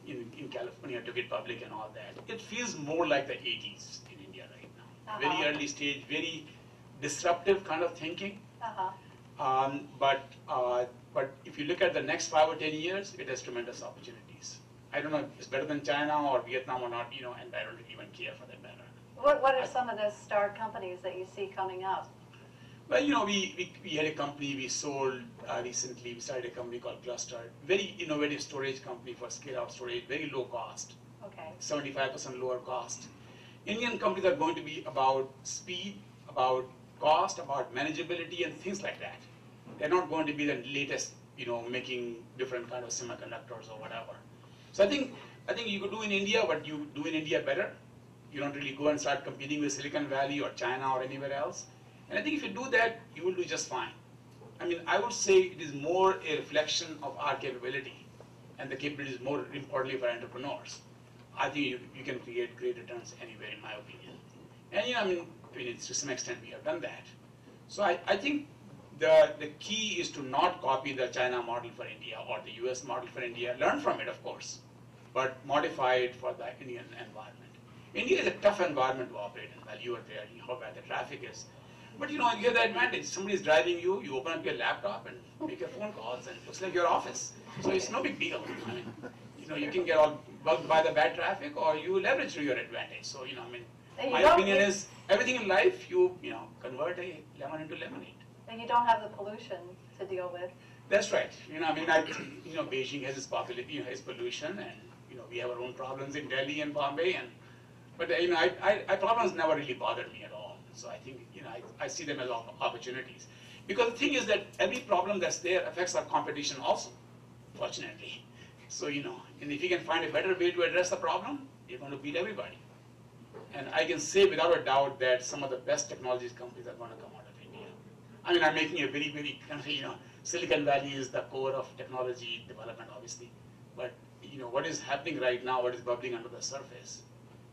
in California, took it public and all that. It feels more like the 80s in India right now. Very early stage, very disruptive kind of thinking. But if you look at the next 5 or 10 years, it has tremendous opportunities. I don't know if it's better than China or Vietnam or not, and I don't even care for that matter. What are some of the star companies that you see coming up? Well, we had a company we sold recently. We started a company called Cluster, very innovative storage company for scale-out storage, very low cost. Okay. 75% lower cost. Indian companies are going to be about speed, about cost, about manageability, and things like that. They're not going to be the latest, making different kind of semiconductors or whatever. So I think you could do in India what you do in India better. You don't really go and start competing with Silicon Valley or China or anywhere else. And I think if you do that, you will do just fine. I mean, I would say it is more a reflection of our capability, and the capability is more importantly for entrepreneurs. I think you can create great returns anywhere, in my opinion. And to some extent we have done that. So I think the key is to not copy the China model for India or the US model for India. Learn from it, of course, but modify it for the Indian environment. India is a tough environment to operate in. While you are there, you know how bad the traffic is. But you know, you have the advantage. Somebody is driving you, you open up your laptop and make your phone calls, and it looks like your office. So it's no big deal. I mean, you know, you can get all bugged by the bad traffic, or you leverage to your advantage. So, you know, I mean, my opinion is everything in life, you know, convert a lemon into lemonade. And you don't have the pollution to deal with. That's right. You know, I mean, you know, Beijing has its population, you know, has pollution, and you know, we have our own problems in Delhi and Bombay, but you know, I problems never really bothered me at all. So I think, you know, I see them as opportunities, because the thing is that every problem that's there affects our competition also, fortunately. So you know, and if you can find a better way to address the problem, you're going to beat everybody. And I can say without a doubt that some of the best technologies companies are going to come out of India. I mean, I'm making a very, very kind of, you know, Silicon Valley is the core of technology development, obviously. But you know, what is happening right now, what is bubbling under the surface,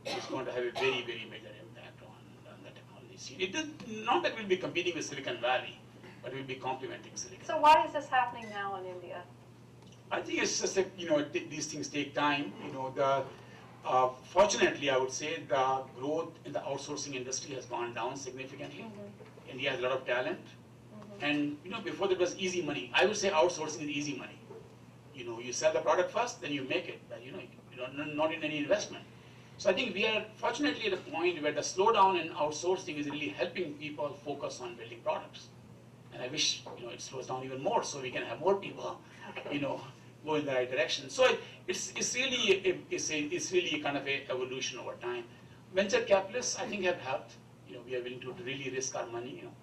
is going to have a very, very major impact on the technology scene. It is not that we'll be competing with Silicon Valley, but we'll be complementing Silicon Valley. So why is this happening now in India? I think it's just that, you know, these things take time. You know, fortunately, I would say the growth in the outsourcing industry has gone down significantly. Mm-hmm. India has a lot of talent. Mm-hmm. And, you know, before there was easy money. I would say outsourcing is easy money. You know, you sell the product first, then you make it. But, you know, not in any investment. So I think we are fortunately at a point where the slowdown in outsourcing is really helping people focus on building products. And I wish, you know, it slows down even more so we can have more people, you know, go in the right direction. So it's really a kind of a evolution over time. Venture capitalists, I think, have helped. You know, we are willing to really risk our money. You know,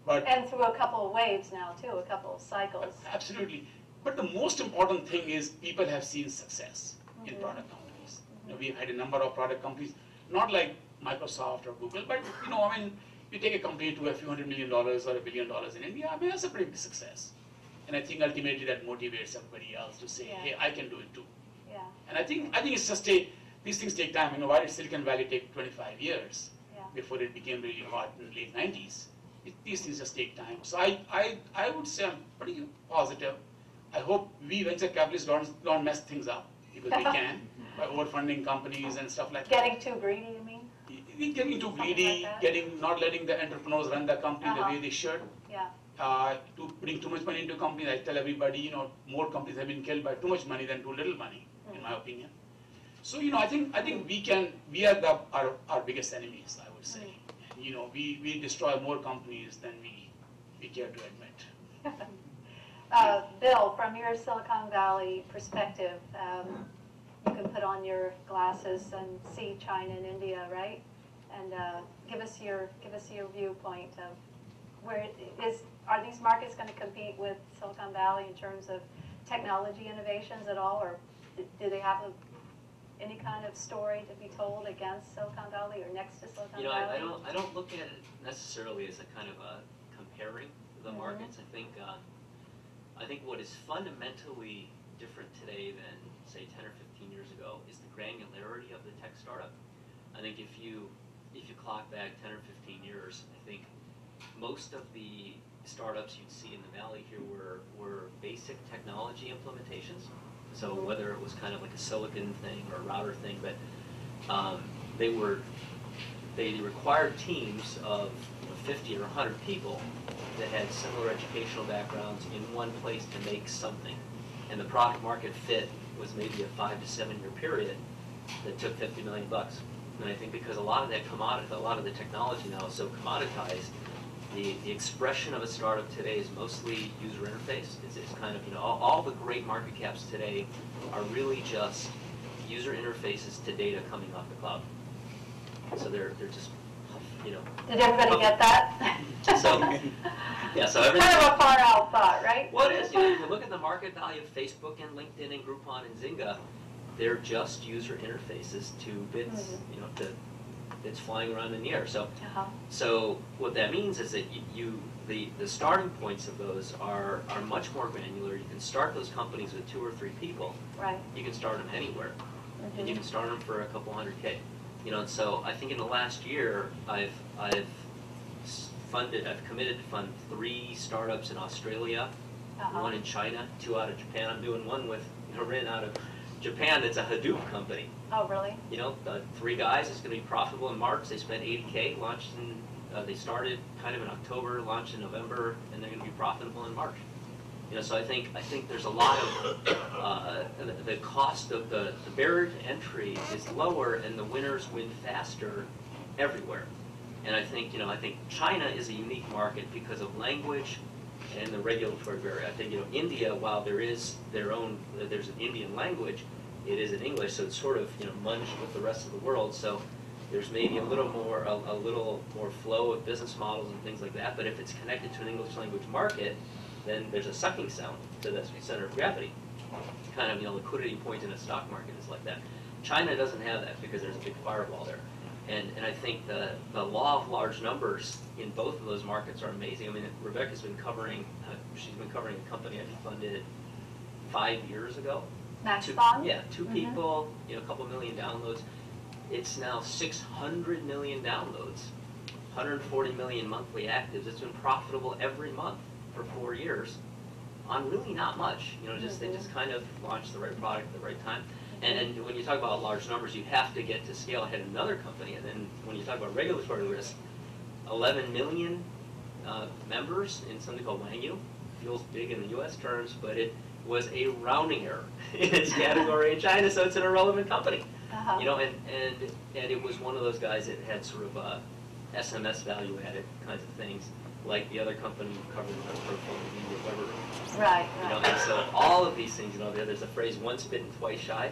but and through a couple of waves now too, a couple of cycles. Absolutely. But the most important thing is people have seen success in product companies. You know, we've had a number of product companies, not like Microsoft or Google, but you know, I mean, you take a company to a few $100 million or $1 billion in India. I mean, that's a pretty big success. And I think ultimately that motivates everybody else to say, hey, I can do it too. Yeah. And I think it's just these things take time. You know, why did Silicon Valley take 25 years before it became really hot in the late 90s? These things just take time. So I would say I'm pretty positive. I hope we venture capitalists don't mess things up, because we can, by overfunding companies and stuff like Getting too greedy, you mean? Getting too greedy, not letting the entrepreneurs run the company the way they should. Yeah. Putting too much money into companies. I tell everybody, you know, more companies have been killed by too much money than too little money, in my opinion. So, you know, I think we are our biggest enemies, I would say. You know, we destroy more companies than we care to admit. Bill, from your Silicon Valley perspective, you can put on your glasses and see China and India, right? And give us your viewpoint of are these markets going to compete with Silicon Valley in terms of technology innovations at all, or do they have any kind of story to be told against Silicon Valley or next to Silicon Valley? I don't look at it necessarily as a kind of comparing the markets. I think what is fundamentally different today than say 10 or 15 years ago is the granularity of the tech startup. I think if you clock back 10 or 15 years, I think most of the startups you'd see in the valley here were basic technology implementations. So whether it was kind of like a silicon thing or a router thing, but they required teams of 50 or 100 people that had similar educational backgrounds in one place to make something. And the product market fit was maybe a 5 to 7 year period that took $50 million. And I think because a lot of the technology now is so commoditized, the expression of a startup today is mostly user interface. It's kind of, you know, all the great market caps today are really just user interfaces to data coming off the cloud. So they're just, you know. Did everybody get that? So everything. Kind of a far out thought, right? Well, it is. You know, if you look at the market value of Facebook and LinkedIn and Groupon and Zynga, they're just user interfaces to bits, you know, to bits flying around in the air. So, so what that means is that the starting points of those are much more granular. You can start those companies with 2 or 3 people. Right. You can start them anywhere, and you can start them for a couple $100K. You know, and so I think in the last year I've I've committed to fund 3 startups in Australia, 1 in China, 2 out of Japan. I'm doing one with Naren out of Japan that's a Hadoop company. Oh, really? 3 guys. It's going to be profitable in March. They spent $80K, launched in, they started kind of in October, launched in November, and they're going to be profitable in March. So I think there's a lot of the cost of the barrier to entry is lower, and the winners win faster everywhere. And I think China is a unique market because of language and the regulatory barrier. I think India, while there's an Indian language, it is in English, so it's sort of munged with the rest of the world. So there's maybe a little more flow of business models and things like that. But if it's connected to an English language market, then there's a sucking sound to the center of gravity. Kind of liquidity point in a stock market is like that. China doesn't have that because there's a big firewall there. And I think the law of large numbers in both of those markets are amazing. I mean, Rebecca's been covering, she's been covering a company I funded 5 years ago. Maxbon? Yeah, 2 people, a couple million downloads. It's now 600 million downloads, 140 million monthly actives. It's been profitable every month for 4 years on really not much. They just kind of launched the right product at the right time. And when you talk about large numbers, you have to get to scale ahead of another company. And then when you talk about regulatory risk, 11 million members in something called Wangyu. Feels big in the U.S. terms, but it was a rounding error in its category in China, so it's an irrelevant company. And it was one of those guys that had sort of SMS value-added kinds of things, like the other company covered in our portfolio, Weber. Right. And so all of these things, there's a phrase, once bitten, twice shy.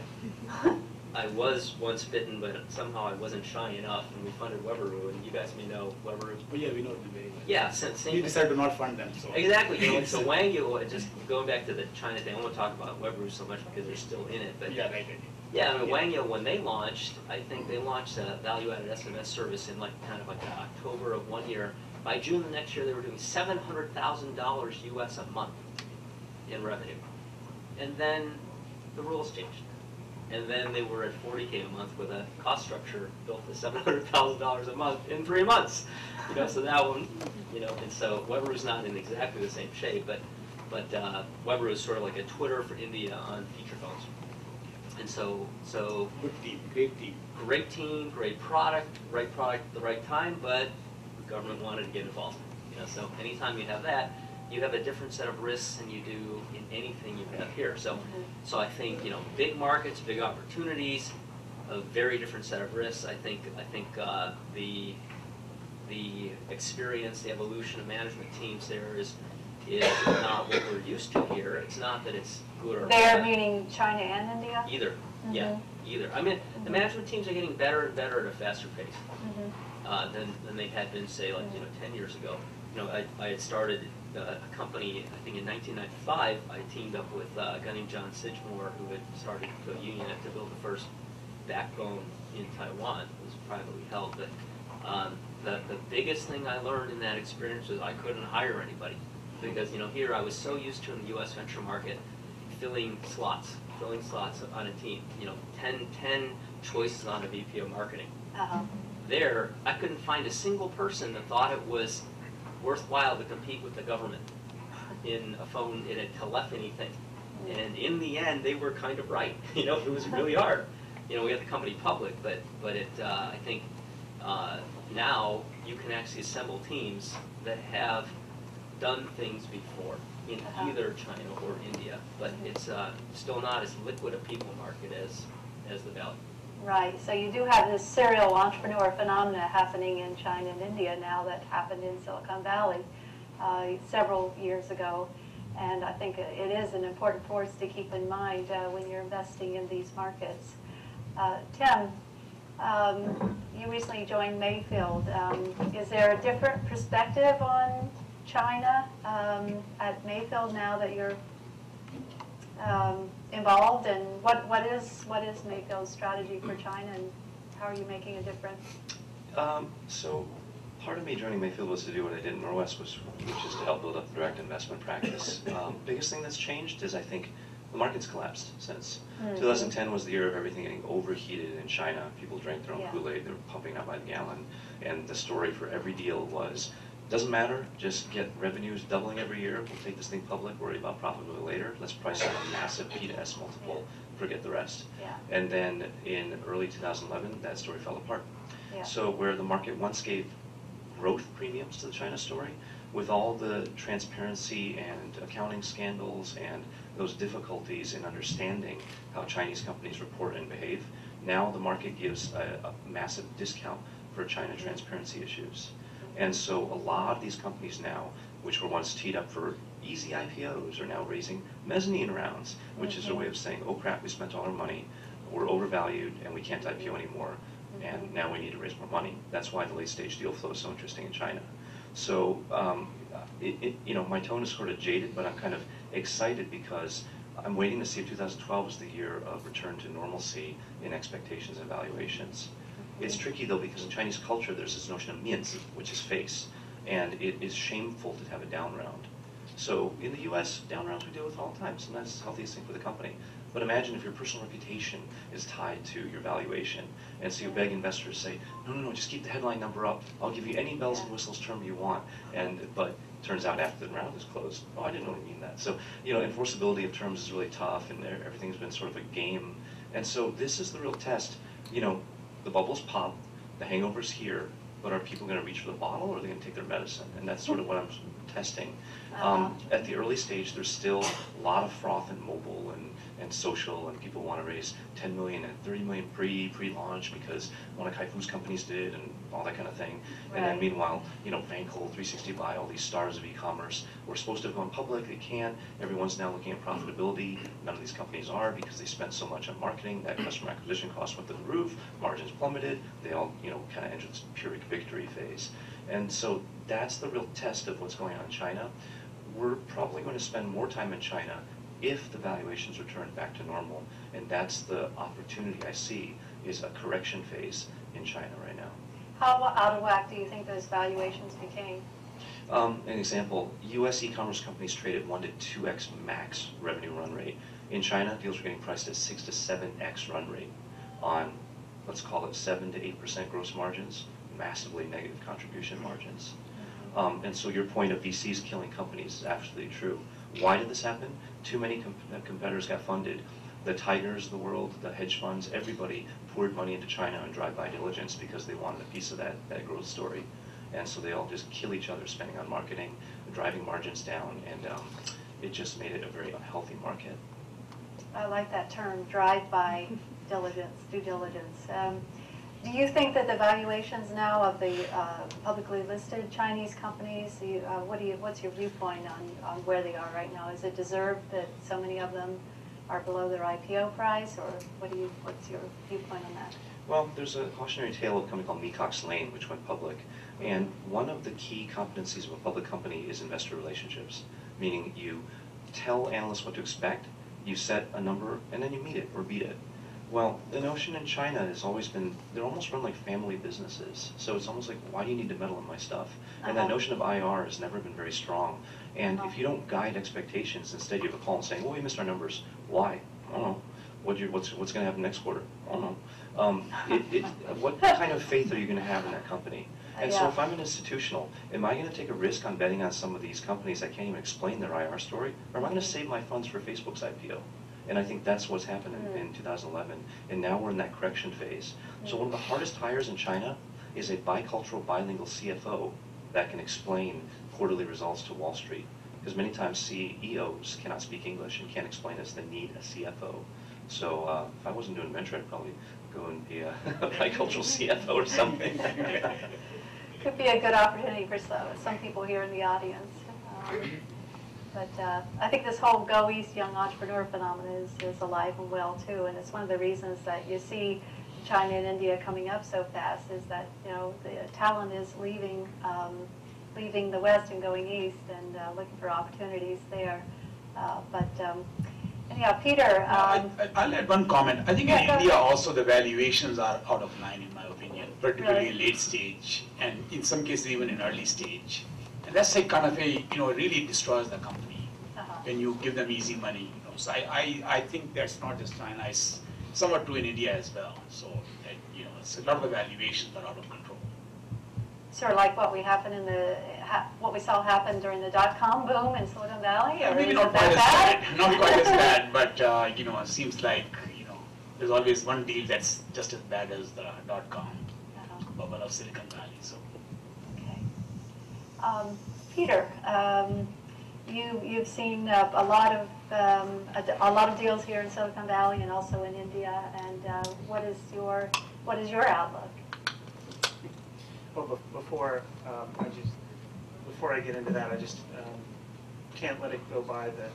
I was once bitten, but somehow I wasn't shy enough, and we funded Weberoo, and you guys may know Weberoo. Oh yeah, we know the name. Yeah, same. We decided to not fund them. So. Exactly. So Wangyu, just going back to the China thing, I won't talk about Weberoo so much because they're still in it. But yeah, Wangyu, when they launched, I think they launched a value-added SMS service in October of 1 year. By June of the next year, they were doing $700,000 US a month in revenue. And then the rules changed. And then they were at $40K a month with a cost structure built to $700,000 a month in 3 months. So that one, and so Weberoo's not in exactly the same shape, but Weberoo is sort of like a Twitter for India on feature phones. And so Good team, great team. Great team, great product at the right time, but the government wanted to get involved. So anytime you have that, you have a different set of risks than you do in anything you have here. So I think big markets, big opportunities, a very different set of risks. I think the experience, the evolution of management teams there is not what we're used to here. It's not that it's good or bad. There meaning China and India? Either. Yeah, either. I mean, the management teams are getting better and better at a faster pace than they had been, say, 10 years ago. I had started a company, I think in 1995, I teamed up with a guy named John Sidgmore, who had started a union to build the first backbone in Taiwan. It was privately held. But the biggest thing I learned in that experience was I couldn't hire anybody. Because here I was so used to in the U.S. venture market, filling slots on a team. 10 choices on a VP of marketing. There, I couldn't find a single person that thought it was worthwhile to compete with the government in a telephony thing. And in the end, they were kind of right. It was really hard. We had the company public, but I think now you can actually assemble teams that have done things before in either China or India, but it's still not as liquid a people market as the Valley. Right, so you do have this serial entrepreneur phenomena happening in China and India now that happened in Silicon Valley several years ago, and I think it is an important force to keep in mind when you're investing in these markets. Tim, you recently joined Mayfield. Is there a different perspective on China at Mayfield now that you're involved, and what is Mayfield's strategy for China, and how are you making a difference? So part of me joining Mayfield was to do what I did in Norwest, which is to help build up the direct investment practice. Biggest thing that's changed is I think the market's collapsed since 2010 was the year of everything getting overheated in China. People drank their own Kool-Aid, they were pumping out by the gallon, and the story for every deal was Doesn't matter, just get revenues doubling every year. We'll take this thing public, worry about profitability later. Let's price it at a massive P to S multiple, forget the rest. Yeah. And then in early 2011, that story fell apart. Yeah. So where the market once gave growth premiums to the China story, with all the transparency and accounting scandals and those difficulties in understanding how Chinese companies report and behave, now the market gives a massive discount for China transparency issues. And so a lot of these companies now, which were once teed up for easy IPOs, are now raising mezzanine rounds, which is a way of saying, oh crap, we spent all our money, we're overvalued, and we can't IPO anymore, and now we need to raise more money. That's why the late stage deal flow is so interesting in China. So, you know, my tone is sort of jaded, but I'm kind of excited because I'm waiting to see if 2012 is the year of return to normalcy in expectations and valuations. It's tricky though because in Chinese culture there's this notion of Munce, which is face, and it is shameful to have a down round. So in the US, down rounds we deal with all the time. Sometimes it's the healthiest thing for the company. But imagine if your personal reputation is tied to your valuation, and so you beg investors, say, no, just keep the headline number up. I'll give you any bells and whistles term you want. But turns out after the round is closed, oh, I didn't really mean that. So, you know, enforceability of terms is really tough, and everything's been sort of a game. And so this is the real test. You know, the bubbles pop, the hangover's here, but are people going to reach for the bottle, or are they going to take their medicine? And that's sort of what I'm testing. At the early stage, there's still a lot of froth in mobile and social, and people want to raise 10 million and 30 million pre-launch because one of Kai-Fu's companies did, and all that kind of thing. And then meanwhile, you know, Vankel, 360 Buy, all these stars of e-commerce were supposed to have gone public, they can't. Everyone's now looking at profitability. None of these companies are because they spent so much on marketing. That customer acquisition cost went through the roof, margins plummeted. They all, you know, kind of entered this Pyrrhic victory phase. And so that's the real test of what's going on in China. We're probably going to spend more time in China if the valuations return back to normal. And that's the opportunity I see, is a correction phase in China right now. How out of whack do you think those valuations became? An example, US e-commerce companies trade at 1 to 2x max revenue run rate. In China, deals are getting priced at 6 to 7x run rate on, let's call it 7 to 8% gross margins, massively negative contribution margins. And so your point of VCs killing companies is absolutely true. Why did this happen? Too many competitors got funded. The Tigers of the world, the hedge funds, everybody poured money into China and drive-by diligence because they wanted a piece of that growth story. And so they all just kill each other spending on marketing, driving margins down, and it just made it a very unhealthy market. I like that term, drive-by diligence, due diligence. Do you think that the valuations now of the publicly listed Chinese companies, what's your viewpoint on where they are right now? Is it deserved that so many of them are below their IPO price, or what's your viewpoint on that? Well, there's a cautionary tale of a company called Mecox Lane, which went public. And one of the key competencies of a public company is investor relationships, meaning you tell analysts what to expect, you set a number, and then you meet it or beat it. Well, the notion in China has always been, they're almost run like family businesses. So it's almost like, why do you need to meddle in my stuff? And that notion of IR has never been very strong. And if you don't guide expectations, instead you have a call and saying, well, we missed our numbers. Why? I don't know. What's going to happen next quarter? I don't know. What kind of faith are you going to have in that company? And so if I'm an institutional, am I going to take a risk on betting on some of these companies that can't even explain their IR story? Or am I going to save my funds for Facebook's IPO? And I think that's what's happened in 2011. And now we're in that correction phase. So one of the hardest hires in China is a bicultural, bilingual CFO that can explain quarterly results to Wall Street. Because many times CEOs cannot speak English and can't explain us the need a CFO. So if I wasn't doing venture, I'd probably go and be a bicultural CFO or something. Could be a good opportunity for some people here in the audience. But I think this whole Go East young entrepreneur phenomenon is alive and well too, and it's one of the reasons that you see China and India coming up so fast is that, you know, the talent is leaving the West and going east and looking for opportunities there. Anyhow, Peter. I'll add one comment. I think in India also the valuations are out of line in my opinion, particularly late stage and in some cases even in early stage. And that's like kind of really destroys the company when you give them easy money. You know. So I think that's not just China, it's somewhat true in India as well. So that, it's a lot of the valuations are out of control. sort of like what we saw happen during the dot-com boom in Silicon Valley, or maybe is not it quite as that bad. Not quite as bad, but it seems like there's always one deal that's just as bad as the dot-com bubble of Silicon Valley. So. Okay. Peter, you've seen a lot of deals here in Silicon Valley and also in India, and what is your outlook? Well, before I get into that, I just can't let it go by the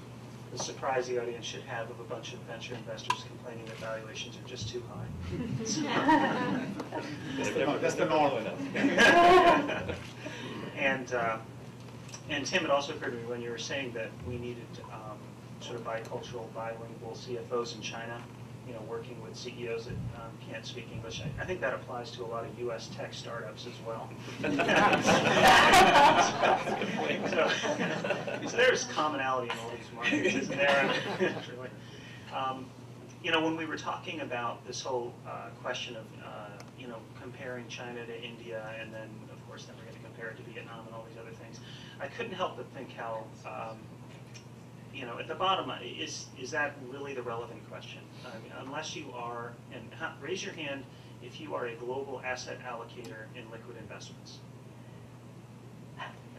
surprise the audience should have of a bunch of venture investors complaining that valuations are just too high. That's the normal. And Tim, it also occurred to me when you were saying that we needed sort of bicultural, bilingual CFOs in China, working with CEOs that can't speak English. I think that applies to a lot of U.S. tech startups as well. So there's commonality in all these markets, isn't there? When we were talking about this whole question of comparing China to India, and then of course then we're going to compare it to Vietnam and all these other things, I couldn't help but think how at the bottom, is that really the relevant question? I mean, unless you are, and raise your hand if you are a global asset allocator in liquid investments.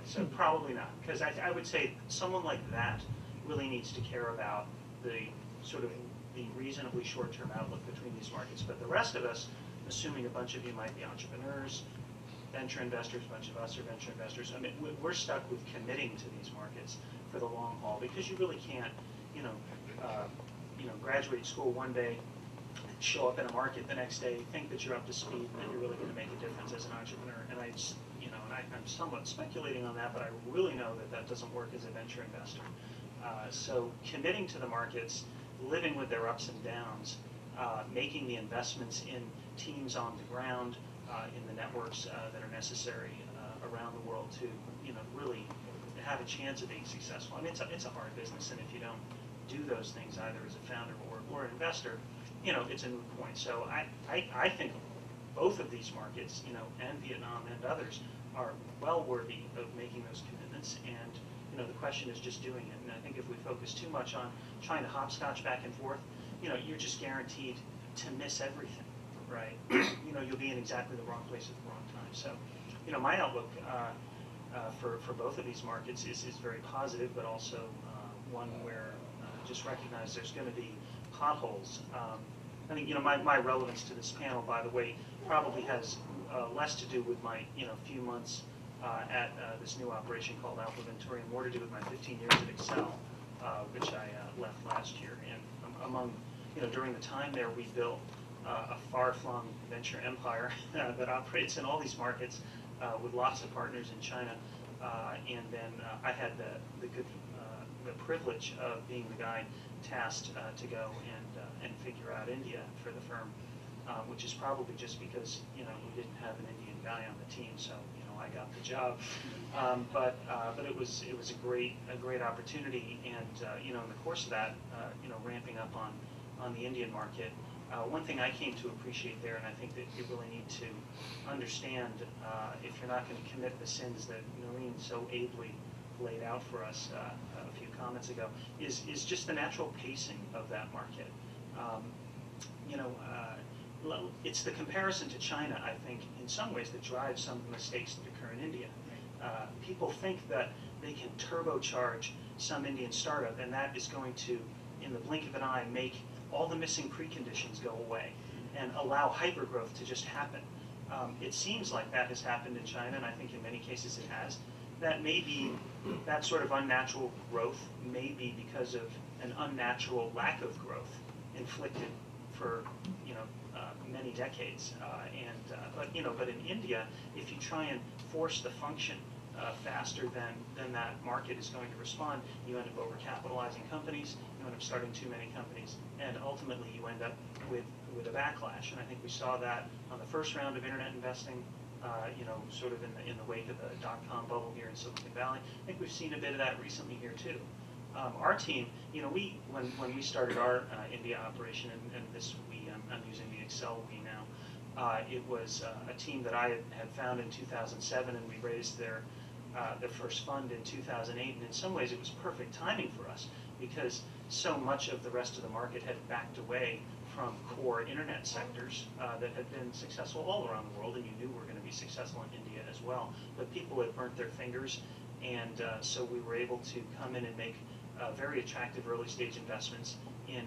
So probably not, because I would say someone like that really needs to care about the sort of the reasonably short-term outlook between these markets. But the rest of us, assuming a bunch of you might be entrepreneurs, venture investors, a bunch of us are venture investors, I mean, we're stuck with committing to these markets for the long haul, because you really can't, graduate school one day, show up in a market the next day, think that you're up to speed, that you're really going to make a difference as an entrepreneur. And I'm somewhat speculating on that, but I really know that that doesn't work as a venture investor. So committing to the markets, living with their ups and downs, making the investments in teams on the ground, in the networks that are necessary around the world to, really have a chance of being successful. I mean, it's a hard business, and if you don't do those things either as a founder or an investor, it's a moot point. So I think both of these markets, and Vietnam and others, are well worthy of making those commitments. And the question is just doing it. And I think if we focus too much on trying to hopscotch back and forth, you're just guaranteed to miss everything, right? You'll be in exactly the wrong place at the wrong time. So, my outlook for both of these markets is very positive, but also one where just recognize there's going to be potholes. I think my relevance to this panel, by the way, probably has less to do with my few months at this new operation called Alpha Venturi, and more to do with my 15 years at Excel, which I left last year. And among during the time there, we built a far-flung venture empire that operates in all these markets with lots of partners in China. And then I had the privilege of being the guy tasked to go and figure out India for the firm, which is probably just because we didn't have an Indian guy on the team, so I got the job. But it was a great opportunity, and in the course of that, ramping up on the Indian market. One thing I came to appreciate there, and I think that you really need to understand if you're not going to commit the sins that Naren so ably laid out for us a few comments ago, is just the natural pacing of that market. It's the comparison to China, I think, in some ways that drives some of the mistakes that occur in India. People think that they can turbocharge some Indian startup, and that is going to, in the blink of an eye, make all the missing preconditions go away and allow hypergrowth to just happen. It seems like that has happened in China, and I think in many cases it has. That sort of unnatural growth may be because of an unnatural lack of growth inflicted for many decades. But in India, if you try and force the function faster than that market is going to respond, you end up overcapitalizing companies, you end up starting too many companies, and ultimately you end up with a backlash. And I think we saw that on the first round of internet investing, sort of in the wake of the dot-com bubble here in Silicon Valley. I think we've seen a bit of that recently here too. Our team, when we started our India operation, and this I'm using the Excel we now, It was a team that I had found in 2007, and we raised their first fund in 2008. And in some ways, it was perfect timing for us because so much of the rest of the market had backed away from core internet sectors that had been successful all around the world, and you knew were going to be successful in India as well. But people had burnt their fingers, and so we were able to come in and make very attractive early stage investments in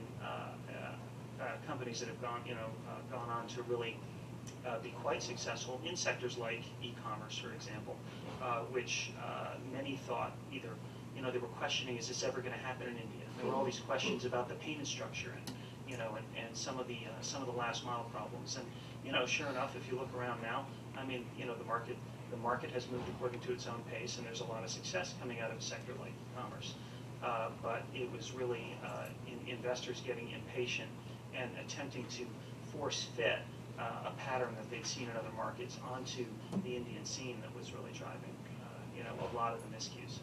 companies that have gone on to really be quite successful in sectors like e-commerce, for example, which many thought either, they were questioning, is this ever going to happen in India? There were all these questions about the payment structure and some of the last mile problems. And sure enough, if you look around now, I mean, the market has moved according to its own pace, and there's a lot of success coming out of a sector like e-commerce. But it was really investors getting impatient and attempting to force fit a pattern that they'd seen in other markets onto the Indian scene that was really driving a lot of the miscues.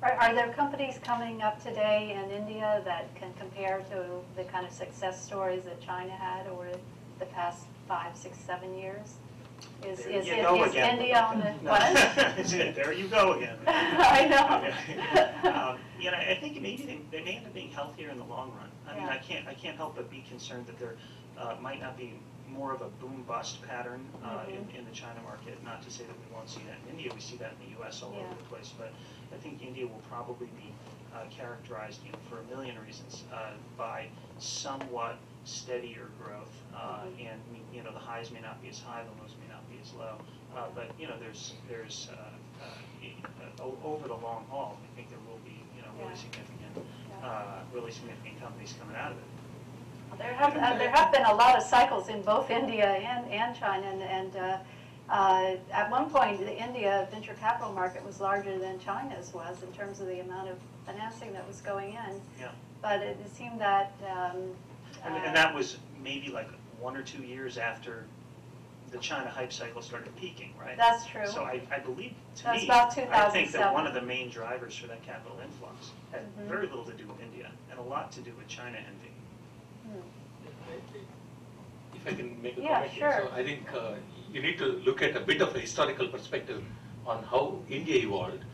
Are there companies coming up today in India that can compare to the kind of success stories that China had over the past 5, 6, 7 years? Is India on the what? There you go again. I know. I think maybe they may end up being healthier in the long run. I mean, I can't help but be concerned that there might not be more of a boom-bust pattern in the China market. Not to say that we won't see that in India. We see that in the U.S. all over the place. But I think India will probably be characterized, for a million reasons, by somewhat steadier growth. And the highs may not be as high, the lows may not be as low. But there's over the long haul, I think there will be really significant companies coming out of it. There have been a lot of cycles in both India and China, and at one point the India venture capital market was larger than China's was in terms of the amount of financing that was going in. Yeah. But it seemed that and that was maybe like 1 or 2 years after the China hype cycle started peaking, right? That's true. So I believe, That's about 2007. I think that one of the main drivers for that capital influx had very little to do with India and a lot to do with China envy. If I can make a Yeah, comment sure. here. So I think you need to look at a bit of a historical perspective on how India evolved.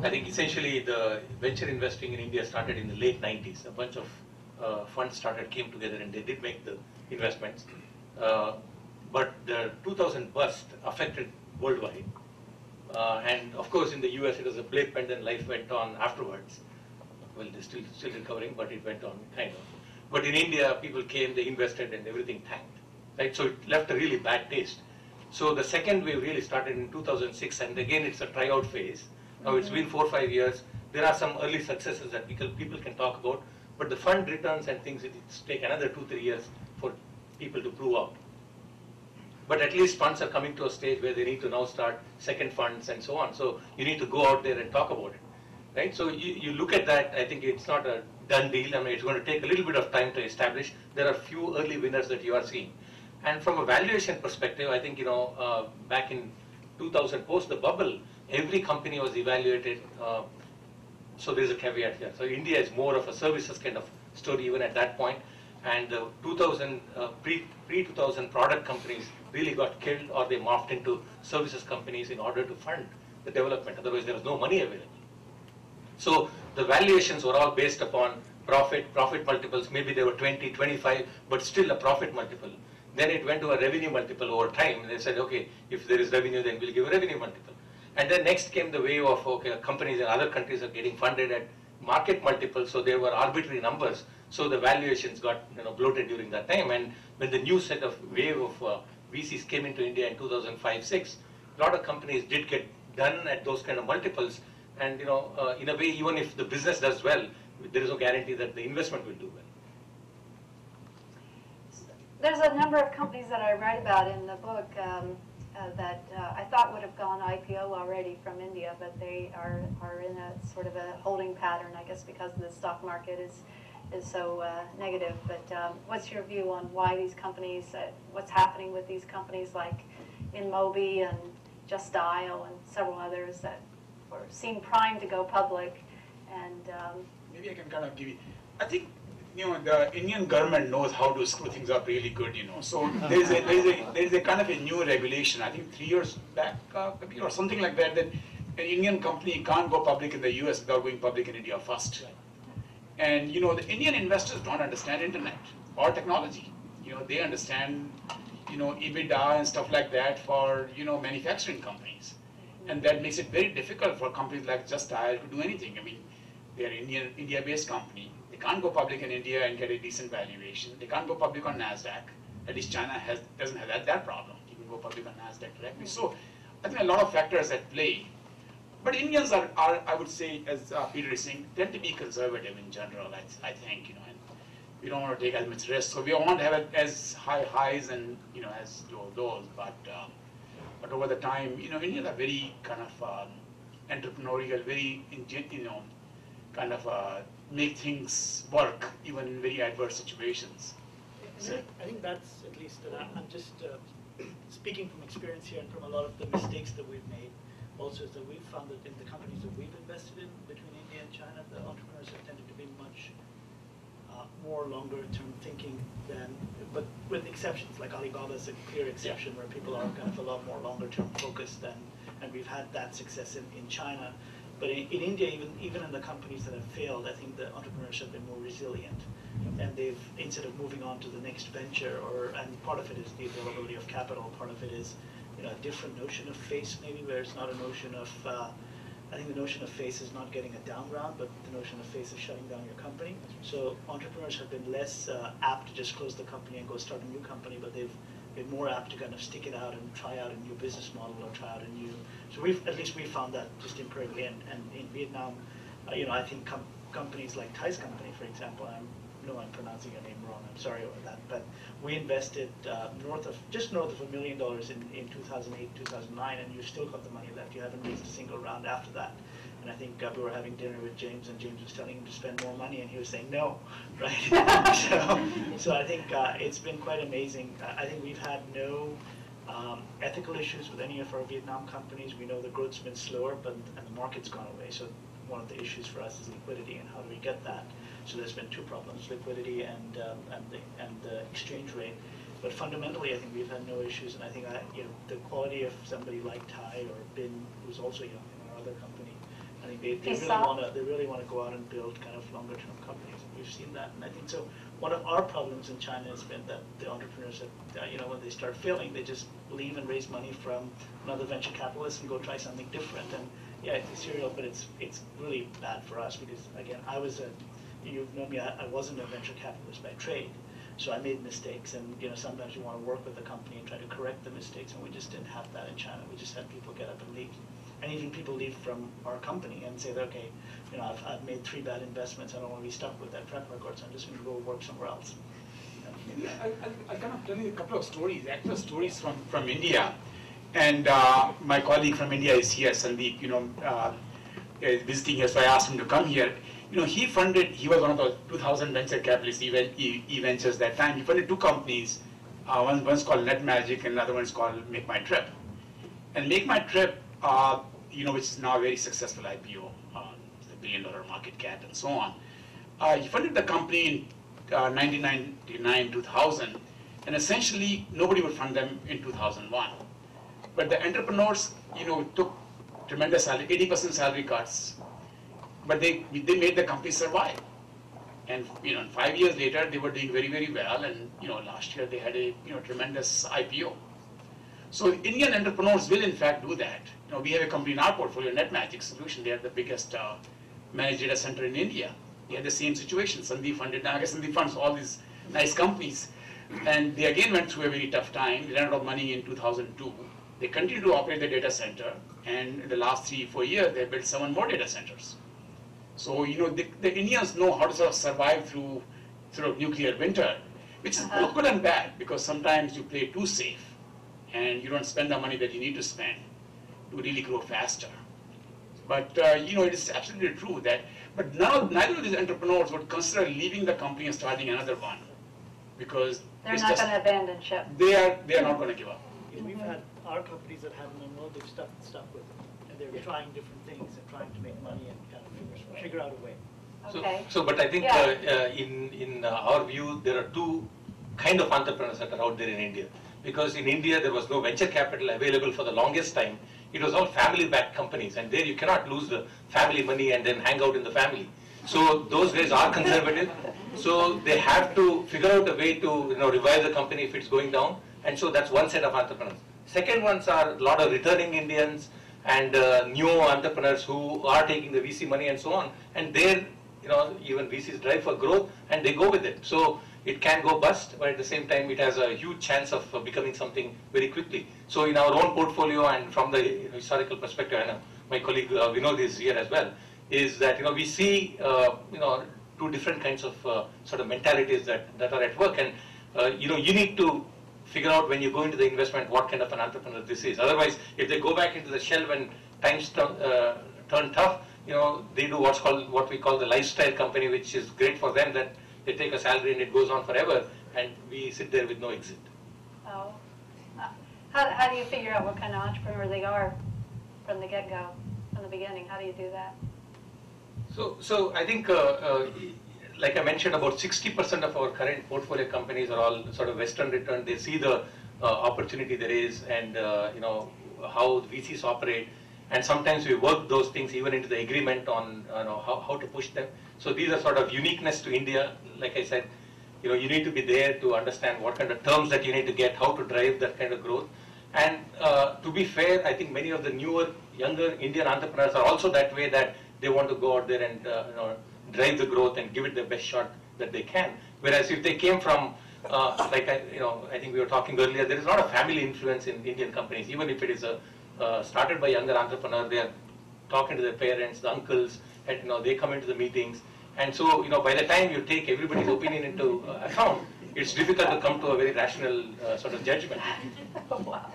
I think essentially the venture investing in India started in the late 90s. A bunch of funds came together and they did make the investments. But the 2000 bust affected worldwide. And of course in the US it was a blip and then life went on afterwards. Well, they're still recovering, but it went on kind of. But in India, people came, they invested, and everything tanked, right? So it left a really bad taste. So the second wave really started in 2006, and again, it's a tryout phase. Now it's been 4 or 5 years. There are some early successes that people can talk about, but the fund returns and things, it's take another 2 or 3 years for people to prove out. But at least funds are coming to a stage where they need to now start second funds and so on. So you need to go out there and talk about it, right? So you look at that, I think it's not a done deal. I mean, it's going to take a little bit of time to establish. There are few early winners that you are seeing. And from a valuation perspective, I think, back in 2000, post the bubble, every company was evaluated. So there's a caveat here. So India is more of a services kind of story even at that point. And the pre-2000 product companies really got killed, or they morphed into services companies in order to fund the development. Otherwise, there was no money available. So the valuations were all based upon profit multiples. Maybe they were 20, 25, but still a profit multiple. Then it went to a revenue multiple over time. And they said, okay, if there is revenue, then we'll give a revenue multiple. And then next came the wave of, okay, companies in other countries are getting funded at market multiples, so there were arbitrary numbers. So the valuations got bloated during that time. And when the new set of wave of VCs came into India in 2005-06, a lot of companies did get done at those kind of multiples. And in a way, even if the business does well, there is no guarantee that the investment will do well. There's a number of companies that I write about in the book that I thought would have gone IPO already from India, but they are in a sort of a holding pattern, I guess, because the stock market is so negative. But what's your view on why these companies, what's happening with these companies like InMobi and Just Dial and several others that seem primed to go public? And maybe I can kind of give you, I think the Indian government knows how to screw things up really good, So there's a kind of a new regulation, I think 3 years back, Kabir, or something like that, that an Indian company can't go public in the US without going public in India first. And the Indian investors don't understand internet or technology. They understand, EBITDA and stuff like that for, manufacturing companies. And that makes it very difficult for companies like Just Dial to do anything. I mean, they're an India-based company. They can't go public in India and get a decent valuation. They can't go public on Nasdaq. At least China doesn't have that problem. You can go public on Nasdaq directly. So I think a lot of factors at play. But Indians are I would say, as Peter is saying, tend to be conservative in general, I think, and we don't want to take as much risk. So we don't want to have as high highs and, as low lows. But over the time, Indians are very kind of entrepreneurial, very, kind of make things work even in very adverse situations. So I think that's at least, I'm just speaking from experience here and from a lot of the mistakes that we've made. Also, is that we've found that in the companies that we've invested in between India and China, the entrepreneurs have tended to be much more longer-term thinking than, but with exceptions, like Alibaba is a clear exception where people are kind of a lot more longer-term focused than, and we've had that success in China. But in India, even in the companies that have failed, I think the entrepreneurs have been more resilient, and they've, instead of moving on to the next venture, and part of it is the availability of capital, part of it is a different notion of face, maybe, where it's not a notion of, I think the notion of face is not getting a down round, but the notion of face is shutting down your company. So entrepreneurs have been less apt to just close the company and go start a new company, but they've been more apt to kind of stick it out and try out a new business model or try out a new, so at least we found that just empirically, and in Vietnam, I think companies like Thai's company, for example, I'm pronouncing your name wrong, I'm sorry about that, but we invested just north of $1 million in 2008, 2009, and you've still got the money left. You haven't raised a single round after that. And I think we were having dinner with James, and James was telling him to spend more money, and he was saying no, right? so I think it's been quite amazing. I think we've had no ethical issues with any of our Vietnam companies. We know the growth's been slower, and the market's gone away. So one of the issues for us is liquidity, and how do we get that? So there's been two problems: liquidity and the exchange rate. But fundamentally, I think we've had no issues, and I think the quality of somebody like Thai or Bin, who's also young in our other company, I think they really want to go out and build kind of longer-term companies, and we've seen that. And I think so. One of our problems in China has been that the entrepreneurs have, when they start failing, they just leave and raise money from another venture capitalist and go try something different. And yeah, it's serial, but it's really bad for us because again, you've known me, I wasn't a venture capitalist by trade. So I made mistakes, and sometimes you want to work with the company and try to correct the mistakes, and we just didn't have that in China. We just had people get up and leave. And even people leave from our company and say, that, okay, I've made 3 bad investments, I don't want to be stuck with that track record, so I'm just going to go work somewhere else. I'll kind of tell you a couple of stories, actual stories from India. And my colleague from India is here, Sandeep, is visiting here, so I asked him to come here. He was one of the 2000 venture capitalists, E-Ventures that time. He funded 2 companies. One's called NetMagic and another one's called Make My Trip. And Make My Trip, which is now a very successful IPO, $1 billion market cap and so on. He funded the company in 1999, 2000, and essentially nobody would fund them in 2001. But the entrepreneurs, took tremendous salary, 80% salary cuts. But they made the company survive. And 5 years later, they were doing very, very well. And last year they had a tremendous IPO. So Indian entrepreneurs will in fact do that. We have a company in our portfolio, NetMagic Solution. They are the biggest managed data center in India. They had the same situation. Sandeep funded. Now I guess Sandeep funds all these nice companies, and they again went through a very tough time. They ran out of money in 2002. They continued to operate the data center, and in the last 3-4 years, they built 7 more data centers. So, the Indians know how to sort of survive through sort of nuclear winter, which is both good and bad, because sometimes you play too safe, and you don't spend the money that you need to spend to really grow faster. But, it is absolutely true that, but neither of these entrepreneurs would consider leaving the company and starting another one, because they're not going to abandon ship. They are not going to give up. We've had our companies that haven't done well, they've stuck with it. And they're trying different things and trying to make money and kind of figure out a way. Okay. But I think Yeah. in our view, there are two kind of entrepreneurs that are out there in India. Because in India, there was no venture capital available for the longest time. It was all family-backed companies, and there you cannot lose the family money and then hang out in the family. So those guys are conservative. So they have to figure out a way to revive the company if it's going down. And so that's one set of entrepreneurs. Second ones are a lot of returning Indians and new entrepreneurs who are taking the VC money and so on. And they're, even VCs drive for growth and they go with it. So it can go bust, but at the same time, it has a huge chance of becoming something very quickly. So in our own portfolio and from the historical perspective, I know my colleague Vinod is here as well, is that we see two different kinds of sort of mentalities that are at work, and you need to figure out when you go into the investment what kind of an entrepreneur this is. Otherwise, if they go back into the shell when times turn tough, they do what we call the lifestyle company, which is great for them, that they take a salary and it goes on forever, and we sit there with no exit. Oh. How do you figure out what kind of entrepreneur they are from the get-go, from the beginning? How do you do that? So I think, like I mentioned, about 60% of our current portfolio companies are all sort of Western return. They see the opportunity there is, and how the VCs operate. And sometimes we work those things even into the agreement on how to push them. So these are sort of uniqueness to India. Like I said, you need to be there to understand what kind of terms that you need to get, how to drive that kind of growth. And to be fair, I think many of the newer, younger Indian entrepreneurs are also that way, that they want to go out there and drive the growth and give it the best shot that they can. Whereas if they came from, I think we were talking earlier, there is a lot of family influence in Indian companies. Even if it is started by younger entrepreneur, they are talking to their parents, the uncles, and they come into the meetings. And so, by the time you take everybody's opinion into account, it's difficult to come to a very rational sort of judgment. Wow.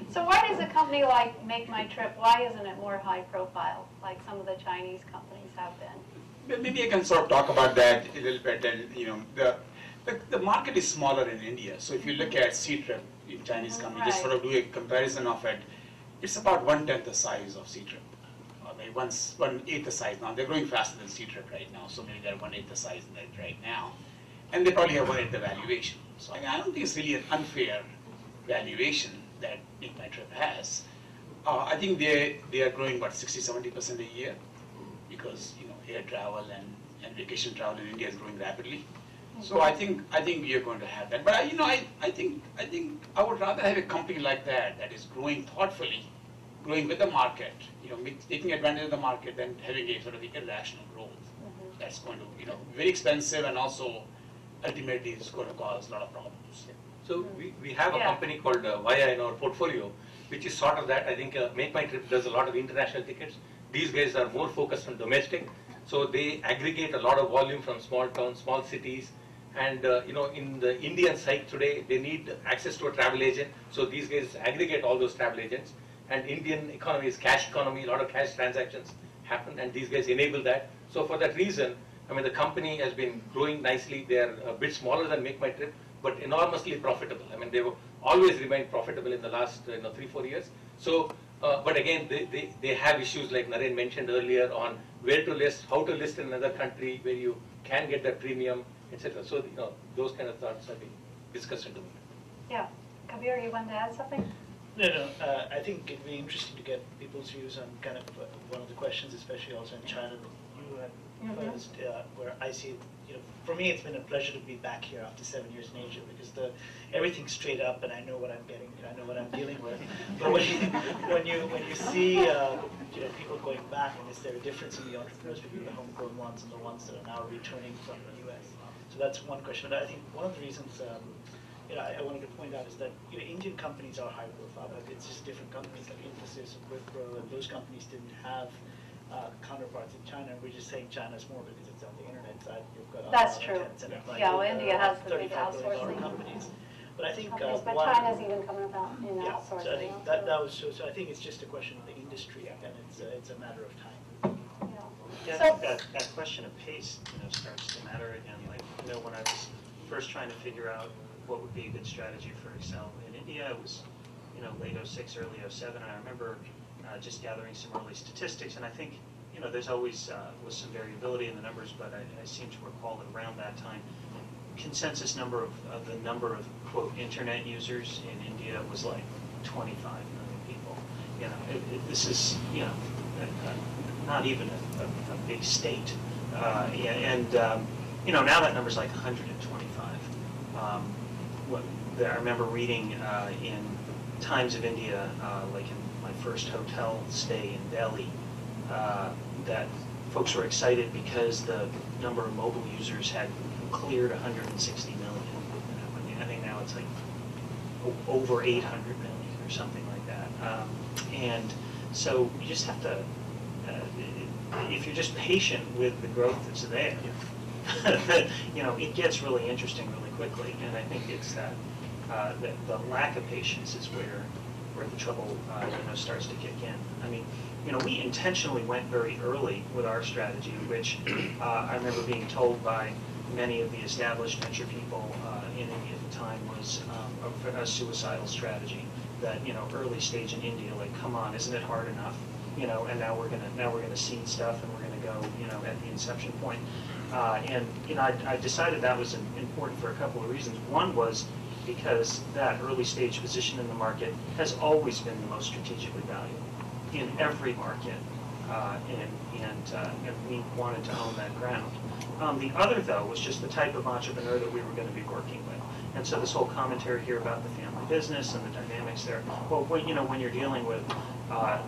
So why does a company like Make My Trip, why isn't it more high profile, like some of the Chinese companies have been? Maybe I can sort of talk about that a little bit. The market is smaller in India. So if you look at Seid, Chinese company, just sort of do a comparison of it, it's about 1/10 the size of Seid. Maybe 1/8 the size now. They're growing faster than Seid right now, so maybe they're 1/8 the size right now. And they probably have 1/8 the valuation. So I don't think it's really an unfair valuation that Make My Trip has. I think they are growing about 60-70% a year, because air travel and vacation travel in India is growing rapidly. So I think we are going to have that. But I think I would rather have a company like that is growing thoughtfully, growing with the market, taking advantage of the market, than having a sort of irrational growth. That's going to very expensive, and also ultimately it's going to cause a lot of problems. So we have a company called Via in our portfolio, which is sort of that. I think Make My Trip does a lot of international tickets. These guys are more focused on domestic. So they aggregate a lot of volume from small towns, small cities. And in the Indian side today, they need access to a travel agent. So these guys aggregate all those travel agents. And Indian economy is cash economy, a lot of cash transactions happen, and these guys enable that. So for that reason, the company has been growing nicely. They are a bit smaller than Make My Trip, but enormously profitable. They've always remained profitable in the last 3-4 years. So, but again, they have issues like Naren mentioned earlier on where to list, how to list in another country where you can get that premium, etc. So, those kind of thoughts are being discussed at the moment. Yeah. Kabir, you wanted to add something? No. I think it'd be interesting to get people's views on kind of one of the questions, especially also in China that you had posed, where I see, for me it's been a pleasure to be back here after 7 years in Asia, because everything's straight up and I know what I'm getting, I know what I'm dealing with. But when you see people going back, and is there a difference in the entrepreneurs between the homegrown ones and the ones that are now returning from the US? So that's one question. But I think one of the reasons I wanted to point out is that Indian companies are high profile, but it's just different companies like Infosys and Wipro, and those companies didn't have counterparts in China. We're just saying China's more because it's on the internet side. You've got That's true. India has the big outsourcing companies. But I think but China's even coming about in outsourcing. So I think that was so. I think it's just a question of the industry, and it's a matter of time. Yeah, I think that question of pace, starts to matter again. Like, when I was first trying to figure out what would be a good strategy for Excel in India, it was, late 06, early 07. I remember just gathering some early statistics, and I think there's always was some variability in the numbers, but I seem to recall that around that time, consensus number of the number of quote internet users in India was like 25 million people. This is not even a big state, and now that number's like 125. I remember reading in Times of India, like in my first hotel stay in Delhi, that folks were excited because the number of mobile users had cleared 160 million. I think now it's like over 800 million or something like that. And so you just have to, if you're just patient with the growth that's there, it gets really interesting really quickly. And I think it's that the lack of patience is where the trouble starts to kick in. I mean, we intentionally went very early with our strategy, which I remember being told by many of the established venture people in India at the time was a suicidal strategy. That early stage in India, like, come on, isn't it hard enough? And now we're gonna seed stuff and we're gonna go at the inception point. And I decided that was important for a couple of reasons. One was because that early stage position in the market has always been the most strategically valuable in every market, and we wanted to own that ground. The other, though, was just the type of entrepreneur that we were going to be working with. And so this whole commentary here about the family business and the dynamics there, well, when you're dealing with, a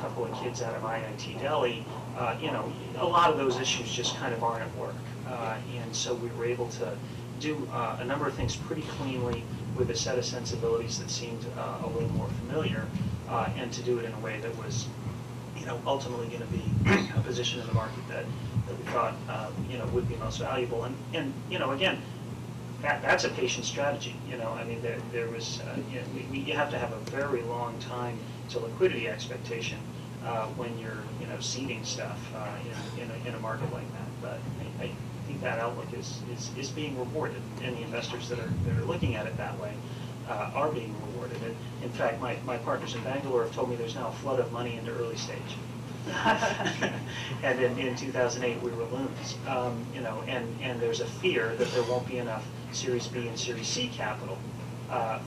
couple of kids out of IIT Delhi, a lot of those issues just kind of aren't at work. And so we were able to do a number of things pretty cleanly with a set of sensibilities that seemed a little more familiar, and to do it in a way that was, ultimately going to be a position in the market that we thought, would be most valuable. And again, that's a patient strategy. I mean, there was, you have to have a very long time to liquidity expectation when you're, seeding stuff in a market like that. But I think that outlook is being rewarded, and the investors that are looking at it that way are being rewarded. And in fact, my partners in Bangalore have told me there's now a flood of money into early stage. And in 2008 we were loons, and there's a fear that there won't be enough Series B and Series C capital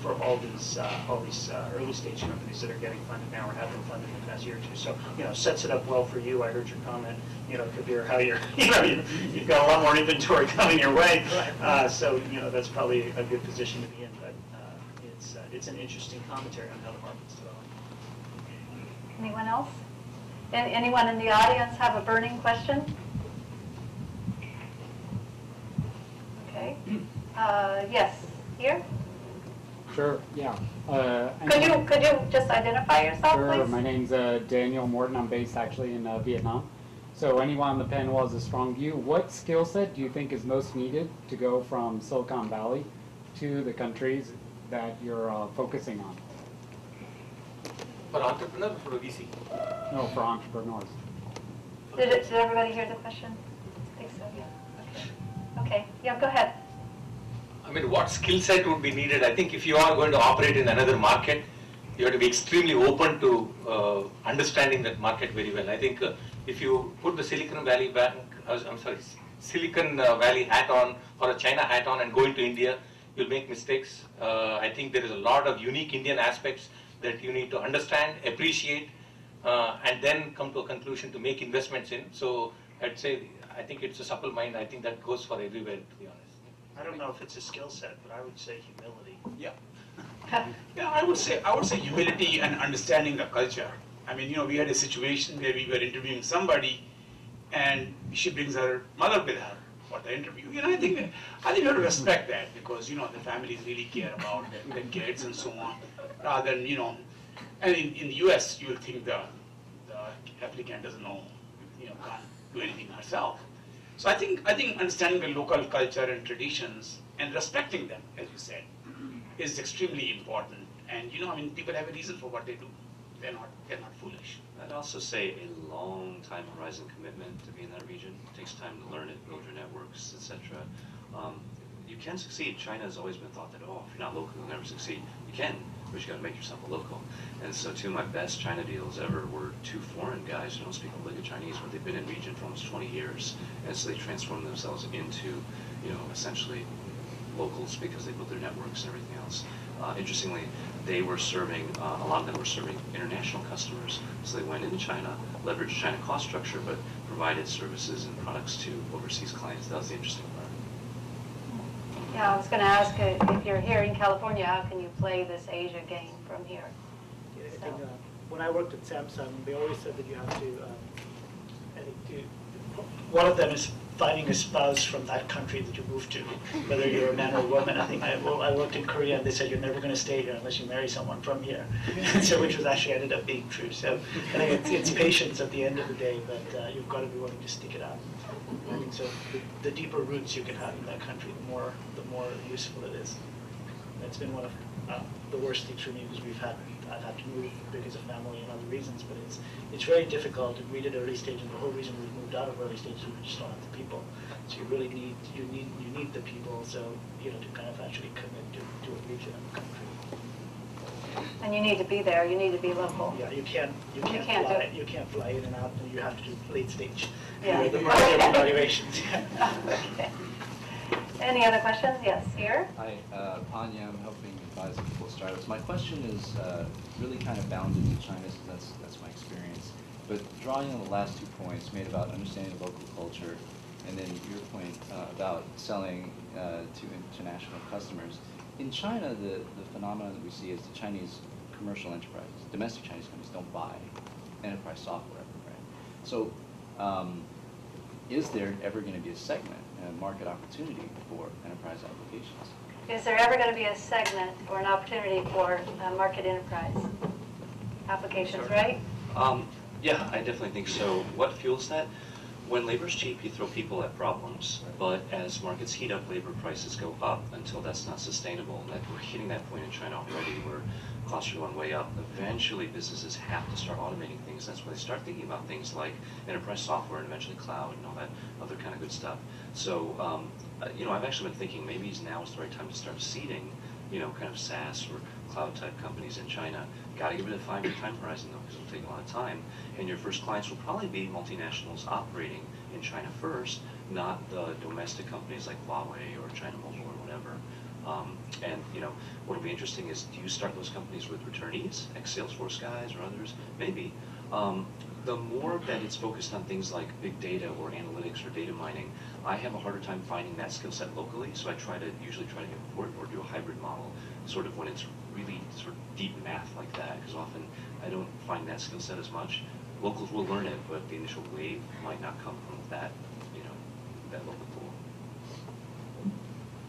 for all these early stage companies that are getting funded now or have been funded in the past year or two. So sets it up well for you. I heard your comment, Kabir, how you've got a lot more inventory coming your way. So that's probably a good position to be in. But it's an interesting commentary on how the market's developing. Anyone else? Anyone in the audience have a burning question? Okay. Yes. Here? Sure, yeah. Could you just identify yourself, sure, please? My name's Daniel Morton. I'm based actually in Vietnam. So anyone on the panel has a strong view. What skill set do you think is most needed to go from Silicon Valley to the countries that you're focusing on? For entrepreneur or for a VC? No, for entrepreneurs. Did everybody hear the question? I think so, yeah. Okay, yeah, go ahead. I mean, what skill set would be needed? I think if you are going to operate in another market, you have to be extremely open to understanding that market very well. I think if you put the Silicon Valley hat on or a China hat on and go into India, you'll make mistakes. I think there is a lot of unique Indian aspects that you need to understand, appreciate, and then come to a conclusion to make investments in. So I'd say, I think it's a supple mind. I think that goes for everywhere, to be honest. I don't know if it's a skill set, but I would say humility. Yeah. Yeah, I would say humility and understanding the culture. I mean, we had a situation where we were interviewing somebody, and she brings her mother with her for the interview. I think you have to respect that, because the families really care about the kids and so on, rather than and in the US you will think the applicant doesn't know, can't do anything herself. So I think understanding the local culture and traditions and respecting them, as you said, is extremely important. And people have a reason for what they do. They're not foolish. I'd also say a long time horizon commitment to be in that region. It takes time to learn it, build your networks, etc. You can succeed. China has always been thought that, if you're not local, you'll never succeed. You can. but you got to make yourself a local. And so two of my best China deals ever were two foreign guys who don't speak a lick of Chinese, but they've been in region for almost 20 years. And so they transformed themselves into, essentially locals because they built their networks and everything else. Interestingly, they were serving, a lot of them were serving international customers. So they went into China, leveraged China cost structure, but provided services and products to overseas clients. That was the interesting part. Yeah, I was going to ask if you're here in California, how can you play this Asia game from here? Yeah, I think when I worked at Samsung, they always said that you have to, I think one of them is finding a spouse from that country that you moved to, whether you're a man or a woman. I think I worked in Korea and they said you're never going to stay here unless you marry someone from here, so which was actually ended up being true. So I think it's patience at the end of the day, but you've got to be willing to stick it out. I think so. The deeper roots you can have in that country, the more useful it is. It's been one of the worst things for me because I've had to move because of family and other reasons, but it's very difficult. We did early stage, and the whole reason we moved out of early stage is we just don't have the people. So you really need the people. So to kind of actually commit to a region of the country. And you need to be there. You need to be local. Yeah, you can't fly in and out. And you have to do late stage. Yeah. The market evaluations. Okay. Any other questions? Yes, here. Hi, Panya. I'm helping advise people startups. My question is really kind of bounded to China, so that's my experience. But drawing on the last 2 points made about understanding the local culture, and then your point about selling to international customers. In China, the phenomenon that we see is the Chinese commercial enterprises, domestic Chinese companies, don't buy enterprise software, right? So is there ever going to be a segment, a market opportunity for enterprise applications? Is there ever going to be a segment or an opportunity for market enterprise applications, Sure. right? Yeah, I definitely think so. What fuels that? When labor's cheap, you throw people at problems, but as markets heat up, labor prices go up until that's not sustainable. And we're hitting that point in China already where costs are going way up. Eventually, businesses have to start automating things. That's why they start thinking about things like enterprise software and eventually cloud and all that other kind of good stuff. So, I've actually been thinking maybe now is the right time to start seeding, kind of SaaS or cloud type companies in China. Got to give it a 5-year time horizon though, because it'll take a lot of time. And your first clients will probably be multinationals operating in China first, not the domestic companies like Huawei or China Mobile or whatever. What'll be interesting is, do you start those companies with returnees, ex-Salesforce guys or others? Maybe. The more that it's focused on things like big data or analytics or data mining, I have a harder time finding that skill set locally, so I usually try to import or do a hybrid model, sort of when it's really sort of deep math like that, because often I don't find that skill set as much. Locals will learn it, but the initial wave might not come from that, that local pool.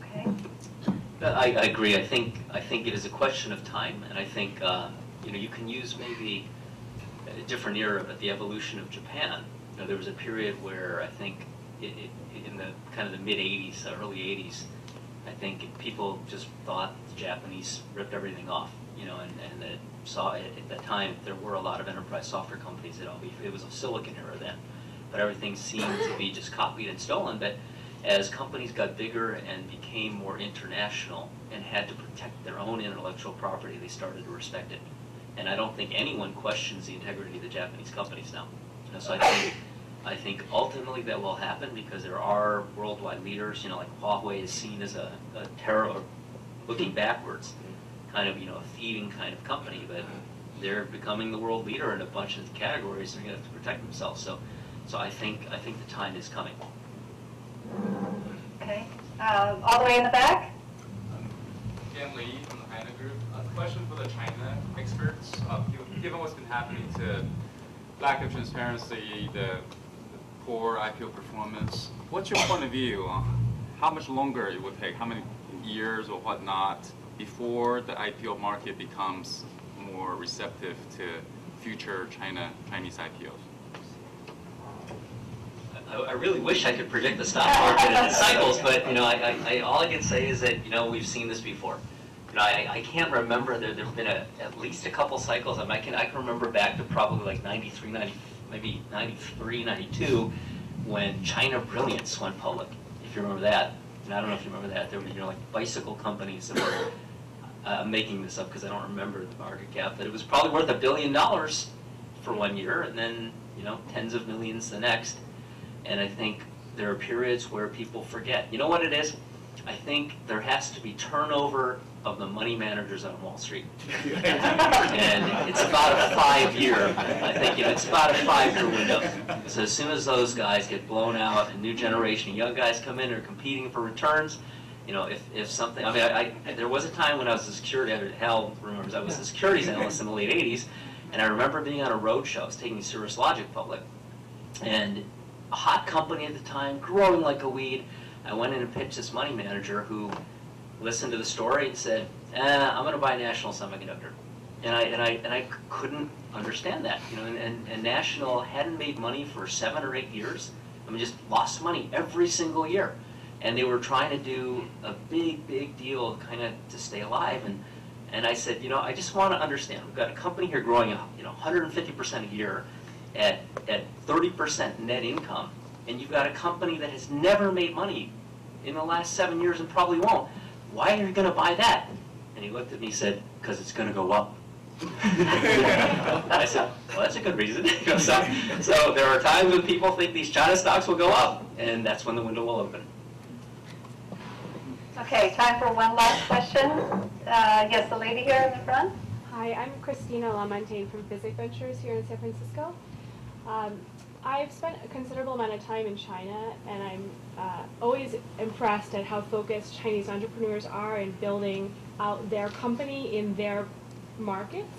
Okay. I agree. I think it is a question of time, and I think you can use maybe a different era, but the evolution of Japan. There was a period where I think in the kind of the mid '80s, early '80s, I think people just thought the Japanese ripped everything off, and that saw at that time there were a lot of enterprise software companies. It was a silicon era then, but everything seemed to be just copied and stolen. But as companies got bigger and became more international and had to protect their own intellectual property, they started to respect it. And I don't think anyone questions the integrity of the Japanese companies now. So I think ultimately that will happen because there are worldwide leaders, like Huawei is seen as a terror, looking backwards, kind of, a thieving kind of company, but they're becoming the world leader in a bunch of categories, and they're going to have to protect themselves. So I think the time is coming. Okay. All the way in the back? Lee from the Panel Group. A question for the China experts. Given what's been happening to lack of transparency, the poor IPO performance, what's your point of view on how much longer it would take, how many years or whatnot, before the IPO market becomes more receptive to future Chinese IPOs? I really wish I could predict the stock market and its cycles, but all I can say is that we've seen this before. I can't remember there've been at least a couple cycles. I can remember back to probably like 93, maybe 93, 92, when China Brilliance went public. If you remember that, and I don't know if you remember that, there were like bicycle companies that were I'm making this up because I don't remember the market cap, but it was probably worth $1 billion for 1 year, and then tens of millions the next. And I think there are periods where people forget. You know what it is? I think there has to be turnover of the money managers on Wall Street. And it's about a 5-year, I think it's about a 5-year window. So as soon as those guys get blown out, a new generation of young guys come in, are competing for returns, if something, there was a time when I was a security, Hal remembers, I was a securities analyst in the late 80s, and I remember being on a road show. I was taking Cirrus Logic public, and a hot company at the time, growing like a weed. I went in and pitched this money manager who listened to the story and said, I'm going to buy National Semiconductor. And I couldn't understand that. And National hadn't made money for 7 or 8 years. Just lost money every single year. And they were trying to do a big deal kind of to stay alive. And I said, I just want to understand. We've got a company here growing 150% a year at 30% net income. And you've got a company that has never made money in the last 7 years and probably won't. Why are you going to buy that? And he looked at me and said, because it's going to go up. I said, well, that's a good reason. So there are times when people think these China stocks will go up, and that's when the window will open. Okay, time for one last question. Yes, the lady here in the front. Hi, I'm Christina Lamontagne from Physic Ventures here in San Francisco. I've spent a considerable amount of time in China, and I'm always impressed at how focused Chinese entrepreneurs are in building out their company in their markets.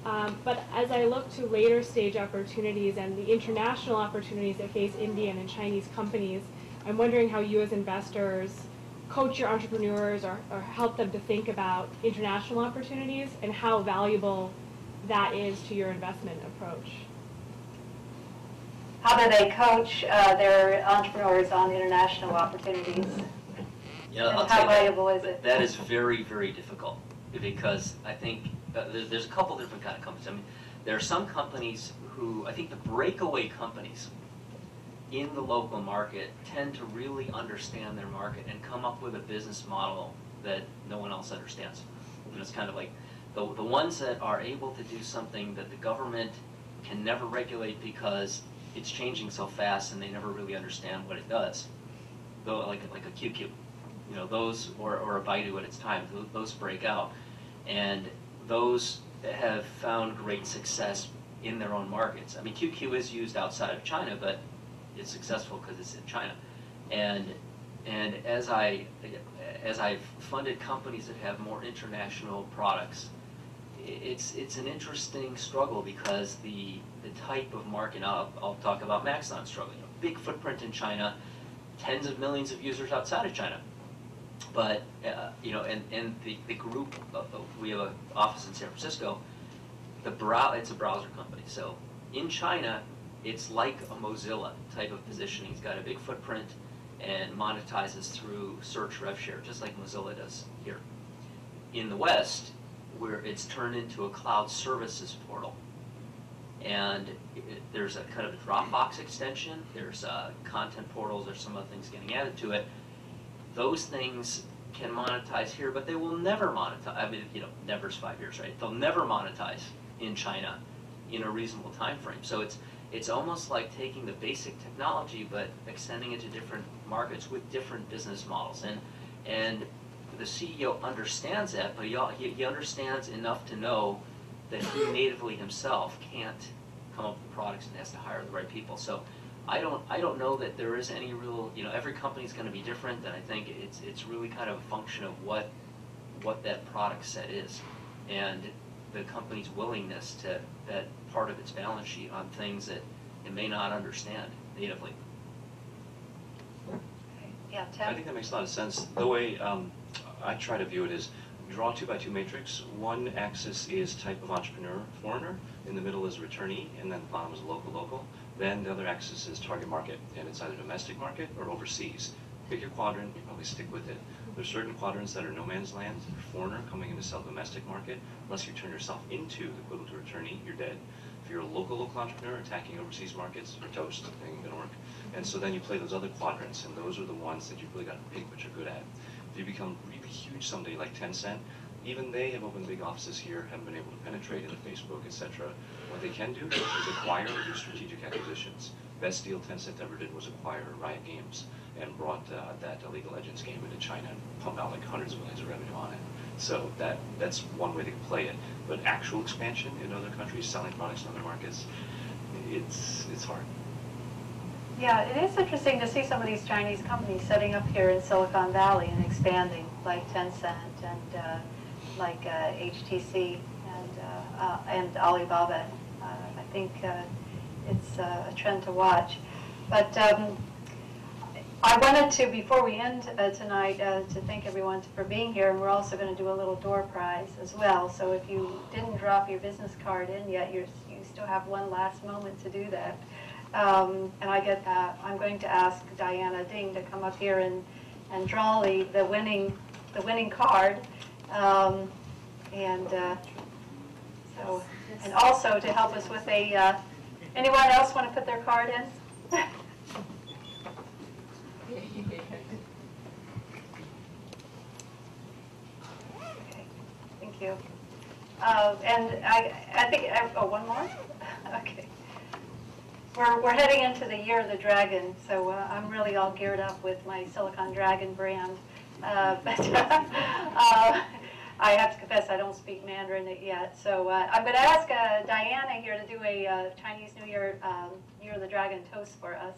But as I look to later stage opportunities and the international opportunities that face Indian and Chinese companies, I'm wondering how you as investors coach your entrepreneurs or help them to think about international opportunities and how valuable that is to your investment approach. How do they coach their entrepreneurs on international opportunities? And how valuable is it? That is very difficult, because I think there's a couple different kind of companies. There are some companies who, I think the breakaway companies in the local market tend to really understand their market and come up with a business model that no one else understands. And it's kind of like the ones that are able to do something that the government can never regulate because it's changing so fast and they never really understand what it does. Though, like a QQ, those, or a Baidu at its time, those break out. And those have found great success in their own markets. QQ is used outside of China, but it's successful because it's in China. And as I've funded companies that have more international products, it's an interesting struggle, because the type of market, I'll talk about Maxon's struggle, big footprint in China, tens of millions of users outside of China. But, and the group, we have an office in San Francisco, it's a browser company. So in China, it's like a Mozilla type of positioning. It's got a big footprint and monetizes through search rev share, just like Mozilla does here. In the West, where it's turned into a cloud services portal. And there's a kind of a Dropbox extension, there's content portals, there's some other things getting added to it. Those things can monetize here, but they will never monetize. Never's 5 years, right? They'll never monetize in China in a reasonable time frame. So it's almost like taking the basic technology but extending it to different markets with different business models. And the CEO understands that, but he understands enough to know that he natively himself can't come up with products and has to hire the right people. So I don't know that there is any real, every company's going to be different, and I think it's really kind of a function of what that product set is, and the company's willingness to bet part of its balance sheet on things that it may not understand natively. Yeah, Tim? I think that makes a lot of sense. The way I try to view it is, draw a 2x2 matrix. One axis is type of entrepreneur, foreigner. In the middle is returnee, and then the bottom is local. Then the other axis is target market, and it's either domestic market or overseas. Pick your quadrant, you probably stick with it. There's certain quadrants that are no man's land, foreigner coming in to sell domestic market. Unless you turn yourself into the equivalent to returnee, you're dead. If you're a local entrepreneur attacking overseas markets, you're toast, it ain't gonna work. And so then you play those other quadrants, and those are the ones that you've really got to pick what you're good at. If you become really huge someday, like Tencent, even they have opened big offices here, haven't been able to penetrate into Facebook, etc. What they can do is acquire or do strategic acquisitions. Best deal Tencent ever did was acquire Riot Games and brought that League of Legends game into China and pumped out like hundreds of millions of revenue on it. So that's one way they can play it. But actual expansion in other countries, selling products in other markets, it's hard. Yeah, it is interesting to see some of these Chinese companies setting up here in Silicon Valley and expanding, like Tencent and like HTC and Alibaba. I think it's a trend to watch. But I wanted to, before we end tonight, to thank everyone for being here, and we're also going to do a little door prize as well. So if you didn't drop your business card in yet, you still have one last moment to do that. And I'm going to ask Diana Ding to come up here and draw the winning card, and also to help us with a. Anyone else want to put their card in? Okay, thank you. And I think one more. Okay. We're heading into the Year of the Dragon, so I'm really all geared up with my Silicon Dragon brand. But I have to confess I don't speak Mandarin yet, so I'm going to ask Diana here to do a Chinese New Year Year of the Dragon toast for us.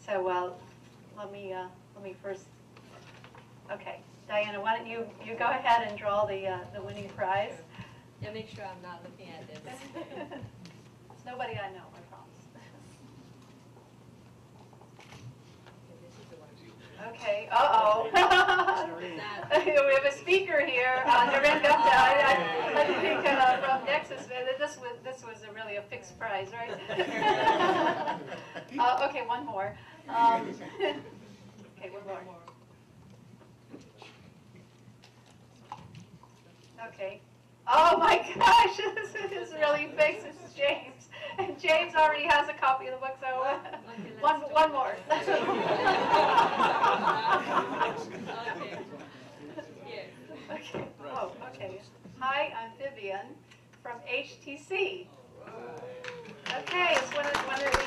So let me first. Okay, Diana, why don't you go ahead and draw the winning prize? Yeah, make sure I'm not looking at this. It's nobody I know, I promise. Okay, uh-oh. We have a speaker here, Naren Gupta, I think from Nexus. This was really a fixed prize, right? Okay, one more. Okay, one more. Okay. Oh my gosh, this is really fixed. This is James. And James already has a copy of the book, so one more. Okay. Oh, okay. Hi, I'm Vivian from HTC. Okay, it's one of the companies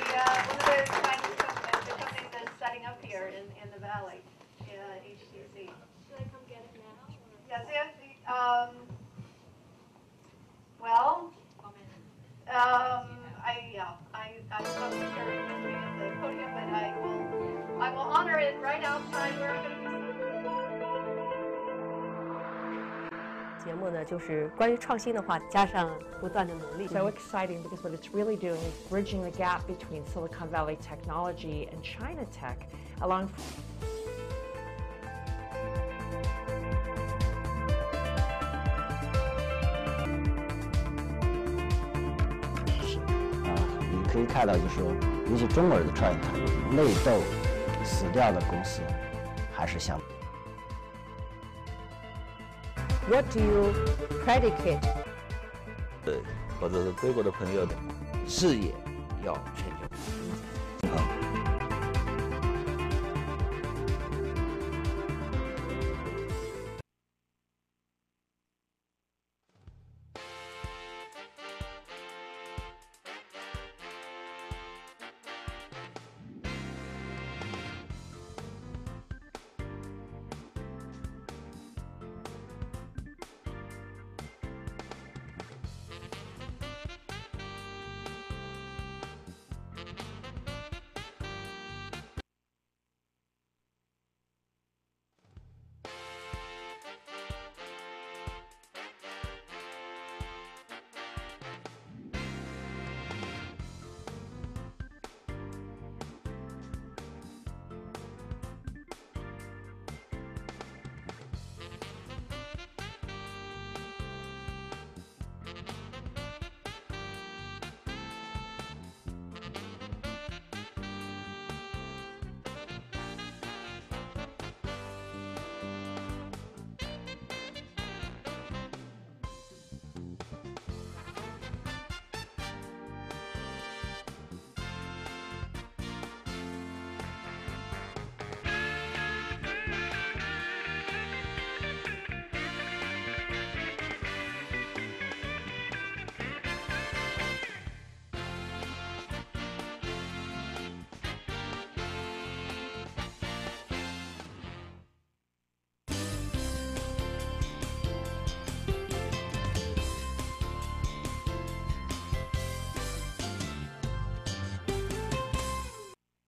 that's setting up here in the valley. HTC. Should I come get it now? Yes. Well, I'm supposed to carry it with me at the podium, but I will honor it right outside where I'm going to be. 节目呢，就是关于创新的话，加上不断的努力。So exciting because what it's really doing is bridging the gap between Silicon Valley technology and China tech, along.你可以看到，就是说，尤其中国人的创业团队，内斗死掉的公司还是相当。 What do you predicate? 或者是归国的朋友的视野要全球。